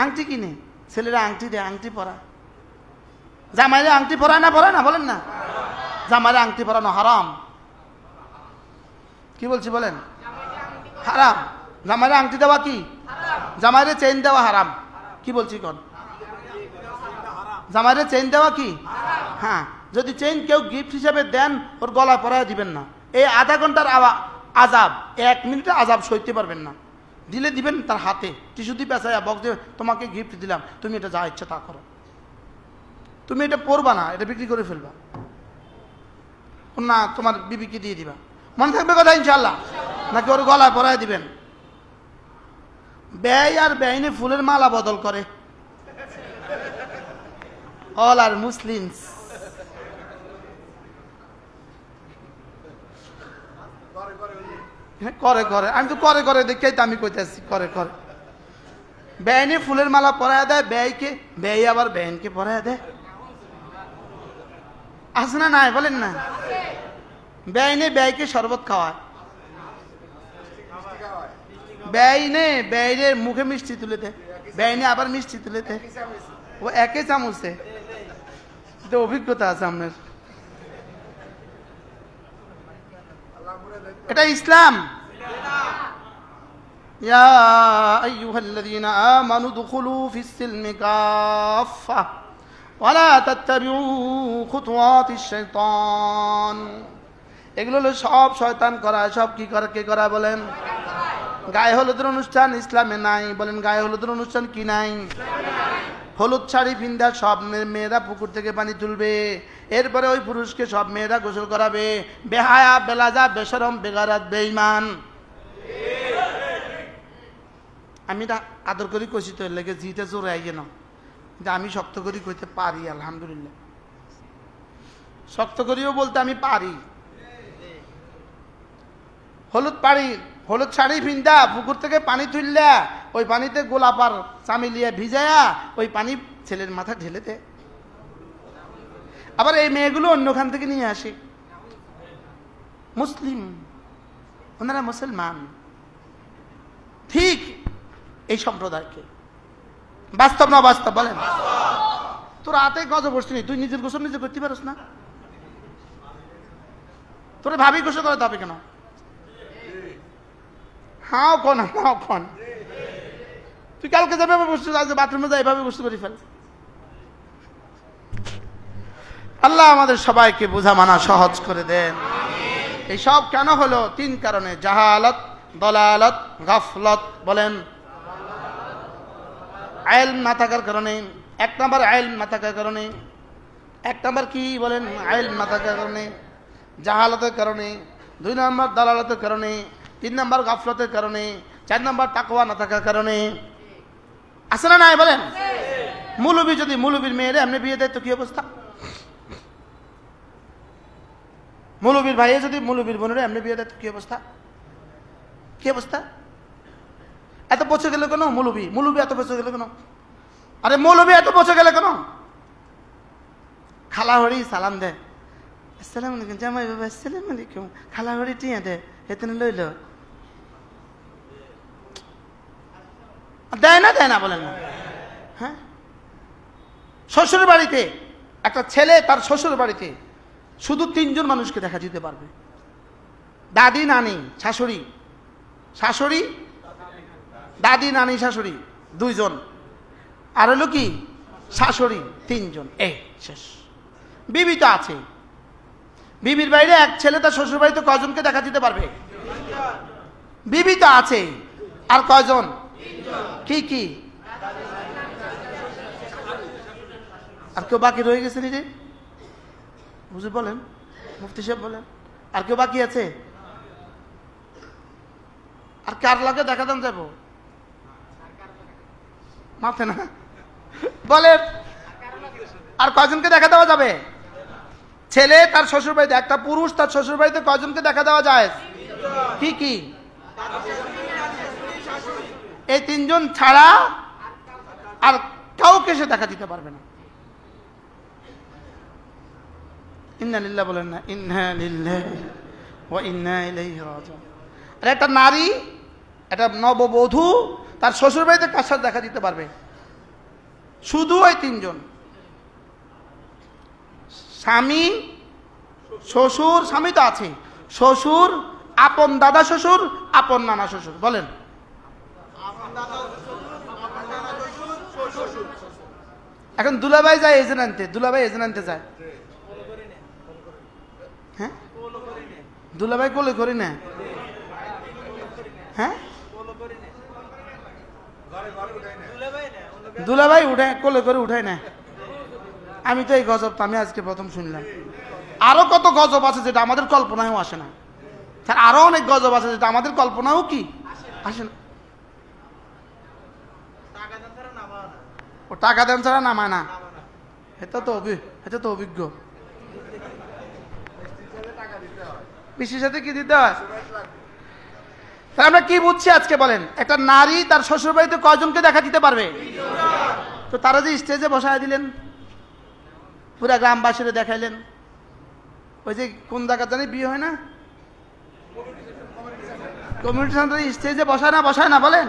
আংটি কিনে। ছেলেরা আংটি দেয়, আংটি পরা। জামাইরে আংটি পরায় না, পরায় না? বলেন না, জামাইরে আংটি পরানো হারাম। কি বলছি বলেন? হারাম। জামাইরে আংটি দেওয়া কি? জামাইরে চেইন দেওয়া হারাম। কি বলছি কোন? জামাইরে চেইন দেওয়া কি? হ্যাঁ, যদি চেইন কেউ গিফট হিসেবে দেন, ওর গলায় পরায় দিবেন না। এই আধা ঘন্টার আজাব, 1 মিনিটের আজাব সইতে পারবেন না। দিলে দিবেন তার হাতে, টিস্যু দিয়ে পেঁচাইয়া বক্স দিয়ে, তোমাকে গিফট দিলাম, তুমি এটা যা ইচ্ছা তা করো। তুমি এটা পরবা না, এটা বিক্রি করে ফেলবা না, তোমার বিবিকে দিয়ে দিবা। মনে থাকবে কথা ইনশাআল্লাহ? নাকি ওর গলায় পরায় দিবেন? ব্যয় আর ব্যয়নে ফুলের মালা বদল করে। অল আর মুসলিমস। করে করে, আমি তো করে করে দেখেই তো আমি কইতেছি, করে করে। ব্যয়নে ফুলের মালা পরায় দেয় ব্যয়কে, ব্যয় আবার ব্যয়নকে পরায় দেয়। আছে না নাই? বলেন না। ব্যয়নে ব্যয়কে শরবত খাওয়ায়, ব্যয়নে ব্যয়ের মুখে মিষ্টি তুলে দেয়, ব্যয়নে আবার মিষ্টি তুলে দেয়। ও একই চামচে। অভিজ্ঞতা আছে আপনার। এটা ইসলাম। ইয়া আইয়ুহাল্লাযীনা আমানু দুখুলু ফিস-সিলমি কাফফা ওয়া লা তাত্তাবিউ খুতুওয়াতিশ শাইতান। এগুলো হলো সব শয়তান করা। সব কি করে? কে করা? বলেন। গায়ে হলুদের অনুষ্ঠান ইসলামে নাই। বলেন, গায়ে হলুদের অনুষ্ঠান কি নাই? হলুদ শাড়ি পিন্দা সব মেয়েরা পুকুর থেকে পানি তুলবে, এরপরে ওই পুরুষকে সব মেয়েরা গোসল করাবে। বেহায়া, বেলাজা, বেশরম, বেগারাত, বেঈমান। আমি আদর করি কইছি তো, লেগে জিতে জোরে আইয়ে না, যে আমি শক্ত করি কইতে পারি। আলহামদুলিল্লাহ, শক্ত করিও বলতে আমি পারি। হলুদ শাড়ি পিন্দা পুকুর থেকে পানি তুললা, ওই পানিতে গোলাপ আর চামেলিয়া ভিজায়া ওই পানি ছেলের মাথা ঢেলে দে। আবার এই মেয়েগুলো অন্যখান থেকে নিয়ে আসে। মুসলিম, ওনারা মুসলমান। ঠিক এই সম্প্রদায়কে। বাস্তব না বাস্তব? বলেন। তোর হাতে গজ বসছি, তুই নিজের গোসল নিজে করতে পারস না? তোর ভাবি গোসল করাতে হবে কেন? হাও কোন, হাও কোন। তুই কালকে যাবে বসতে, আজ বাথরুমে যা এভাবে বসতে পারি ফেল। আল্লাহ আমাদের সবাইকে বোঝা মানা সহজ করে দেন। এই সব কেন হলো? 3 কারণে। জাহালাত, দলালাত, গাফলত। বলেন, ইলম না থাকার কারণে। 1 নাম্বার ইলম না থাকার কারণে। 1 নাম্বার কি? বলেন, ইলম না থাকার কারণে, জাহালাতের কারণে। 2 নাম্বার দালালাতের কারণে। 3 নাম্বার গাফলতের কারণে। 4 নাম্বার তাকওয়া না থাকার কারণে। আছে না নাই? বলেন। মৌলবী যদি মৌলবীর মেয়েরে এমনি বিয়ে দেয় তো কি অবস্থা? মৌলবীর ভাইয়ে যদি মৌলবীর বোনেরা এমনি বিয়ে দেয় তো কি অবস্থা? কি অবস্থা? এত পচে গেল কেন মৌলবী? মৌলবী এত পচে গেল কেন? আরে মৌলবী এত পচে গেলে কেন? খালা হরি সালাম দেয়, আসসালামু আলাইকুম জামাই বাবা, আসসালামু আলাইকুম। খালা হরি টিয়া দেয়, হেতনে লইল। দেয় না? দেয় না? বলেন না। হ্যাঁ, শ্বশুর বাড়িতে একটা ছেলে তার শ্বশুর বাড়িতে শুধু 3 জন মানুষকে দেখা যেতে পারবে। দাদি, নানি, শাশুড়ি। শাশুড়ি, দাদি, নানি, শাশুড়ি 2 জন। আর হলো কি শাশুড়ি, 3 জন, এই শেষ। বিবি তো আছে, বিবির বাইরে এক ছেলে তার শ্বশুর বাড়িতে কয়জনকে দেখা দিতে পারবে? বিবি তো আছে, আর কয়জন? কি কি আর কেউ বাকি রয়ে গেছে রে? হুজুর বলেন, মুফতি সাহেব বলেন, আর কেউ বাকি আছে? আর কার লাগে দেখা দাম যাবো মাথে না বলেন, আর কয়জনকে দেখা দেওয়া যাবে? ছেলে তার শ্বশুর বাড়িতে, একটা পুরুষ তার শ্বশুর বাড়িতে কয়জনকে দেখা দেওয়া যায়? কি কি এই 3 জন ছাড়া আর কাউকে সে দেখা দিতে পারবে না। ইন্না লিল্লাহি বলেন না, ইন্না লিল্লাহি ওয়া ইন্না ইলাইহি রাজিউন। আর একটা নারী, একটা নববধূ তার শ্বশুর বাড়িতে কার সাথে দেখা দিতে পারবে? শুধু ওই 3 জন, স্বামী, শ্বশুর, স্বামী তো আছে, শ্বশুর, আপন দাদা শ্বশুর, আপন নানা শ্বশুর। বলেন, এখন দুলাভাই যায় এজেন্ট আনতে, দুলাভাই এজেন্ট আনতে যায়, হ্যাঁ দুলাভাই কোলে করি না, হ্যাঁ দুলাভাই উঠে কোলে করে উঠায় না। আমি তো এই গজব আমি আজকে প্রথম শুনলাম। আরো কত গজব আছে যেটা আমাদের কল্পনায়ও আসে না, স্যার আরো অনেক গজব আছে যেটা আমাদের কল্পনাও কি আসে না। ও টাকা দেন ছাড়া নামায় না, এটা তো অভিজ্ঞ। পিসির সাথে কি দিতে হয়? আমরা কি বুঝছি আজকে বলেন? একটা নারী তার শ্বশুর বাড়িতে কয়জনকে দেখা দিতে পারবে? তো তারা যে স্টেজে বসায় দিলেন, পুরা গ্রামবাসীরা দেখাইলেন, ওই যে কোন জায়গা জানি বিয়ে হয় না, কমিউনিটি সেন্টারে স্টেজে বসায় না বলেন?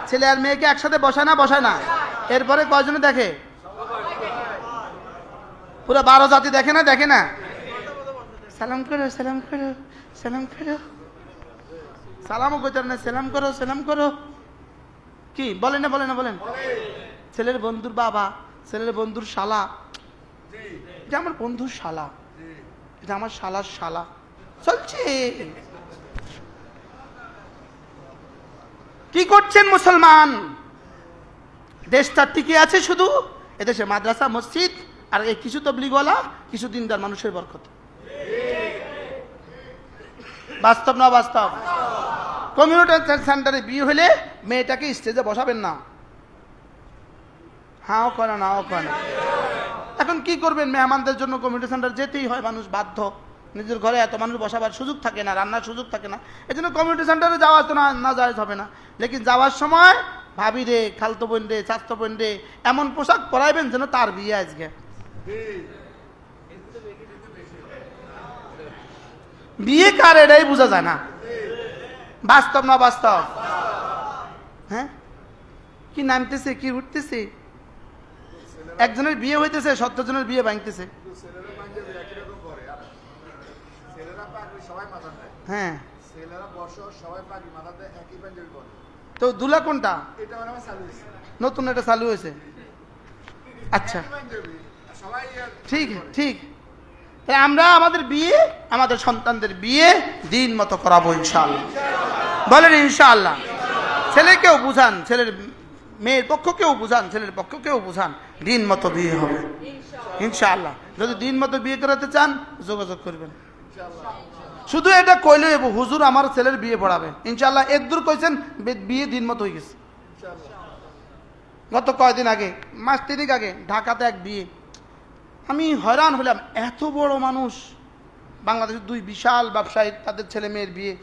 ছেলে আর মেয়েকে একসাথে বসায় না? এরপরে কয়জনে দেখে? পুরো 12 জাতি দেখে না? সালাম করো, সালামও করতে না, সালাম করো কি বলে না? বলেন ছেলের বন্ধুর বাবা, ছেলের বন্ধুর শালা, এটা আমার বন্ধুর শালা, এটা আমার শালার শালা, চলছে। কি করছেন মুসলমান? দেশটা টিকে আছে শুধু এদেশে মাদ্রাসা, মসজিদ আর এই কিছু তবলিগওয়ালা, কিছু দিনদার মানুষের বরকত। বাস্তব না বাস্তব? কমিউনিটি সেন্টারে বিয়ে হলে মেয়েটাকে স্টেজে বসাবেন না, হাও করে না। এখন কি করবেন? মেহমানদের জন্য কমিউনিটি সেন্টার যেতেই হয়, মানুষ বাধ্য, নিজের ঘরে এত মানুষ বসাবার সুযোগ থাকে না, রান্নার সুযোগ থাকে না, এই জন্য কমিউনিটি সেন্টারে যাওয়া তো না যায় হবে না। লেকিন যাওয়ার সময় ভাবি রে, খালতো বোন রে, চাচতো বোন রে এমন পোশাক পরাইবেন যেন তার বিয়ে আজকে। বিয়ে কার এটাই বোঝা যায় না। বাস্তব না বাস্তব? হ্যাঁ, কি নামতেছে, কি উঠতেছে, একজনের বিয়ে হইতেছে, 70 জনের বিয়ে ভাঙতেছে। হ্যাঁ, তো দুলা কোনটা? নতুন এটা চালু হয়েছে। আচ্ছা ঠিক। আমরা আমাদের বিয়ে, আমাদের সন্তানদের বিয়ে দিন মতো করাবো ইনশাআল্লাহ। বলেন ইনশাআল্লাহ। ছেলেকেও বুঝান, ছেলের মেয়ের পক্ষকেও বুঝান, ছেলের পক্ষকেও বুঝান, দিন মতো বিয়ে হবে ইনশাআল্লাহ। যদি দিন মতো বিয়ে করাতে চান যোগাযোগ করবেন। শুধু এটা কইলে হুজুর আমার ছেলের বিয়ে পড়াবে ইনশাআল্লাহ, এদূর কইছেন বিয়ে দিন মতো হয়ে গেছে। গত কয়দিন আগে, মাস 3 আগে ঢাকাতে এক বিয়ে, আমি হয়রান হলাম। এত বড় মানুষ, বাংলাদেশের 2 বিশাল ব্যবসায়ী, তাদের ছেলে মেয়ের বিয়ে,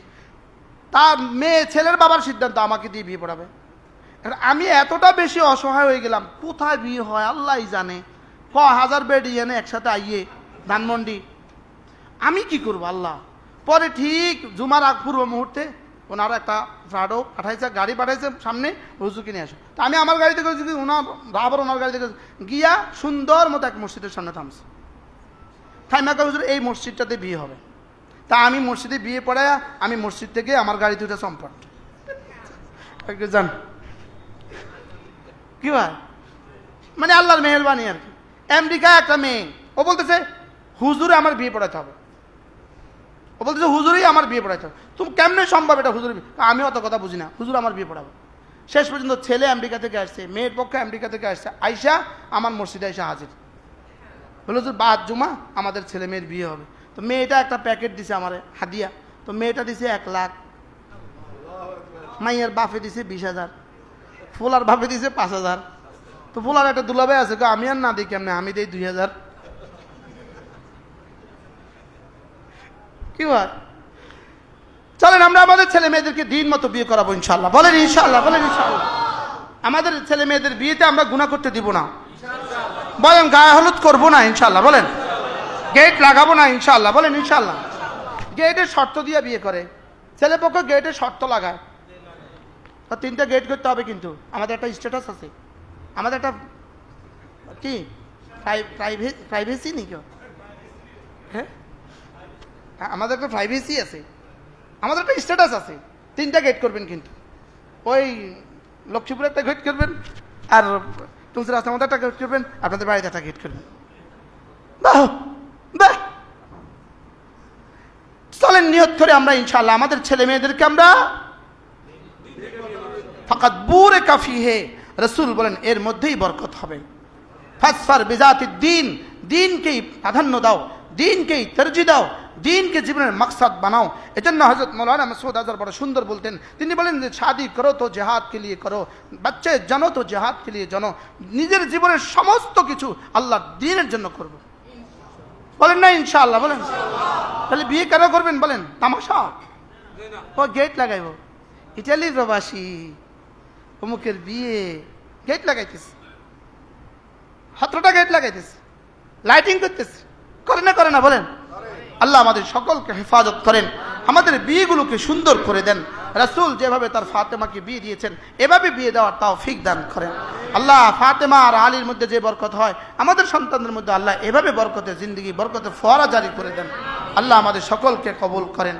তার মেয়ে ছেলের বাবার সিদ্ধান্ত আমাকে দিয়ে বিয়ে পড়াবে। আমি এতটা বেশি অসহায় হয়ে গেলাম, কোথায় বিয়ে হয় আল্লাহ জানে, 1000 বেড এনে একসাথে আইয়ে ধানমন্ডি, আমি কি করবো আল্লাহ। পরে ঠিক জুমার আগ পূর্ব মুহূর্তে ওনারা একটা ফ্রাডো পাঠাইছে, গাড়ি পাঠাইছে সামনে, হুজুরকে নিয়ে আসো। তা আমি আমার গাড়িতে গেছি, ওনার গাড়িতে গিয়া সুন্দর মতো এক মসজিদের সামনে থামছে। থাইমাকা হুজুর এই মসজিদটাতে বিয়ে হবে। তা আমি মসজিদে বিয়ে পড়ায় আমি মসজিদ থেকে আমার গাড়িতে উঠে চম্পট যান কি ভাই, মানে আল্লাহর মেহেরবানি আর কি। আমেরিকা একটা মেয়ে, ও বলতেছে হুজুরে আমার বিয়ে পড়াতে হবে, ও বলতেছে হুজুরেই আমার বিয়ে পড়াতে হবে। তুমি কেমনে সম্ভব এটা হুজুর? আমি অত কথা বুঝি না, হুজুর আমার বিয়ে পড়াবো। শেষ পর্যন্ত ছেলে আমেরিকা থেকে আসছে, মেয়ের পক্ষে আমেরিকা থেকে আসছে, আইসা আমার মসজিদে আইসা হাজির বলে হুজুর বাদ জুমা আমাদের ছেলে মেয়ের বিয়ে হবে। তো মেয়েটা একটা প্যাকেট দিছে আমার হাদিয়া, তো মেয়েটা দিছে 1 লাখ, মাইয়ের বাপে দিছে 20,000, ফুলার বাপে দিছে 5,000। তো ফুলার একটা দুলাবে আছে, আমি আর না দিই কেমনে, আমি দিই 2,000। কি হয়? চলেন আমরা আমাদের ছেলে মেয়েদেরকে দিন মতো বিয়ে করাবো ইনশাল্লাহ। বলেন ইনশাল্লাহ, বলেন ইনশাল্লাহ। আমাদের ছেলে মেয়েদের বিয়েতে আমরা গুনাহ করতে দিব না। বলেন গায়ে হলুদ করবো না ইনশাল্লাহ। বলেন গেট লাগাবো না ইনশাল্লাহ। বলেন ইনশাল্লাহ। গেটের শর্ত দিয়ে বিয়ে করে, ছেলে পক্ষ গেটের শর্ত লাগায়, 3টা গেট করতে হবে। কিন্তু আমাদের একটা স্ট্যাটাস আছে, আমাদের একটা কি প্রাইভেসি নেই কেউ, হ্যাঁ আমাদের একটা প্রাইভেসি আছে, আমাদের একটা স্ট্যাটাস আছে। 3টা গেট করবেন কিন্তু, ওই লক্ষ্মীপুরে একটা গেট করবেন, আর তুলসী রাস্তার মধ্যে একটা গেট করবেন, আপনাদের বাড়িতে একটা গেট করবেন। বাহ বাহ। চলেন নিয়ত করে আমরা ইনশাআল্লাহ আমাদের ছেলে মেয়েদেরকে আমরা ফাকাত বুরে কাফি হে, রাসূল বলেন এর মধ্যেই বরকত হবে। ফাসফার বিজাতিদ দ্বীন, দ্বীনকেই প্রাধান্য দাও, দ্বীনকেই তরজি দাও, দ্বীনকে জীবনের মাকসাদ বানাও। এজন্য হযরত মৌলানা মাসউদ আজহার বড় সুন্দর বলতেন, তিনি বলেন যে শাদি করো তো জিহাদ কে লিয়ে করো, বাচ্চা জানো তো জিহাদ কে লিয়ে জানো। নিজের জীবনের সমস্ত কিছু আল্লাহর দ্বীনের জন্য করব। বলেন না ইনশাআল্লাহ? বলেন। তাহলে বিয়ে কেন করবেন বলেন? তামাশা? ও গেট লাগাইব, ইটালির প্রবাসী অমুকের বিয়ে, গেট লাগাইতেছে, 17টা গেট লাগাইতেছে, লাইটিং করতেছে, করে না করে না? বলেন। আল্লাহ আমাদের সকলকে হেফাজত করেন, আমাদের বিয়েগুলোকে সুন্দর করে দেন। রাসূল যেভাবে তার ফাতেমাকে বিয়ে দিয়েছেন এভাবে বিয়ে দেওয়ার তৌফিক দান করেন। আল্লাহ ফাতেমা আর আলীর মধ্যে যে বরকত হয় আমাদের সন্তানদের মধ্যে আল্লাহ এভাবে বরকতের জিন্দগি, বরকতের ফোয়ারা জারি করে দেন। আল্লাহ আমাদের সকলকে কবুল করেন।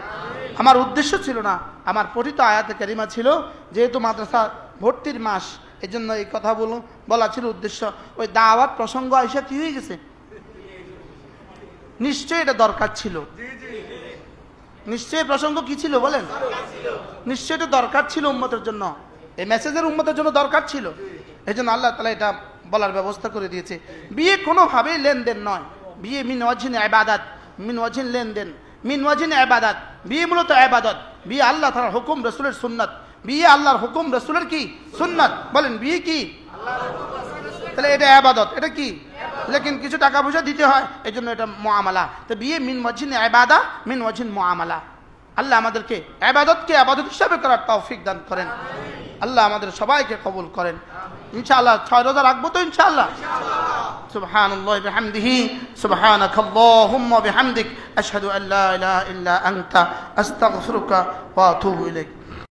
আমার উদ্দেশ্য ছিল না, আমার পঠিত আয়াতে কারিমা ছিল, যেহেতু মাদ্রাসা ভর্তির মাস এই জন্য এই কথা বলা ছিল উদ্দেশ্য। ওই দাওয়াত প্রসঙ্গ আইসা কি হয়ে গেছে, নিশ্চয়ই এটা দরকার ছিল। নিশ্চয়ই প্রসঙ্গ কি ছিল বলেন? নিশ্চয়ই এটা দরকার ছিল উম্মতের জন্য, এই মেসেজের উম্মতের জন্য দরকার ছিল। এই জন্য আল্লাহ তাআলা এটা বলার ব্যবস্থা করে দিয়েছে। বিয়ে কোনোভাবেই লেনদেন নয়, বিয়ে মিন ওয়াজিন ইবাদাত, মিন ওয়াজিন লেনদেন, মিন ওয়াজিন ইবাদাত। বিয়ে মূলত ইবাদত, বিয়ে আল্লাহ তাআলার হুকুম রাসূলের সুন্নাত, বিয়ে আল্লাহর হুকুম রাসূলের কি সুন্নাত। বলেন বিয়ে কি? তাহলে এটা ইবাদত, এটা কি? লেকিন কিছু টাকা পয়সা দিতে হয়, এই জন্য এটা মুআমালা। তো বিয়ে মিন ওয়াজিন ইবাদা, মিন ওয়াজিন মুআমালা। আল্লাহ আমাদেরকে ইবাদতকে ইবাদত হিসাবে করার তৌফিক দান করেন। আল্লাহ আমাদের সবাইকে কবুল করেন। ইনশাআল্লাহ 6 রোজা রাখবো তো ইনশাআল্লাহ। সুবহানাল্লাহি বিহামদিহি, সুবহানাকাল্লাহুম্মা বিহামদিক, আশহাদু আল্লা ইলাহা ইল্লা আনতা, আস্তাগফিরুকা ওয়া আতুবু ইলাইক।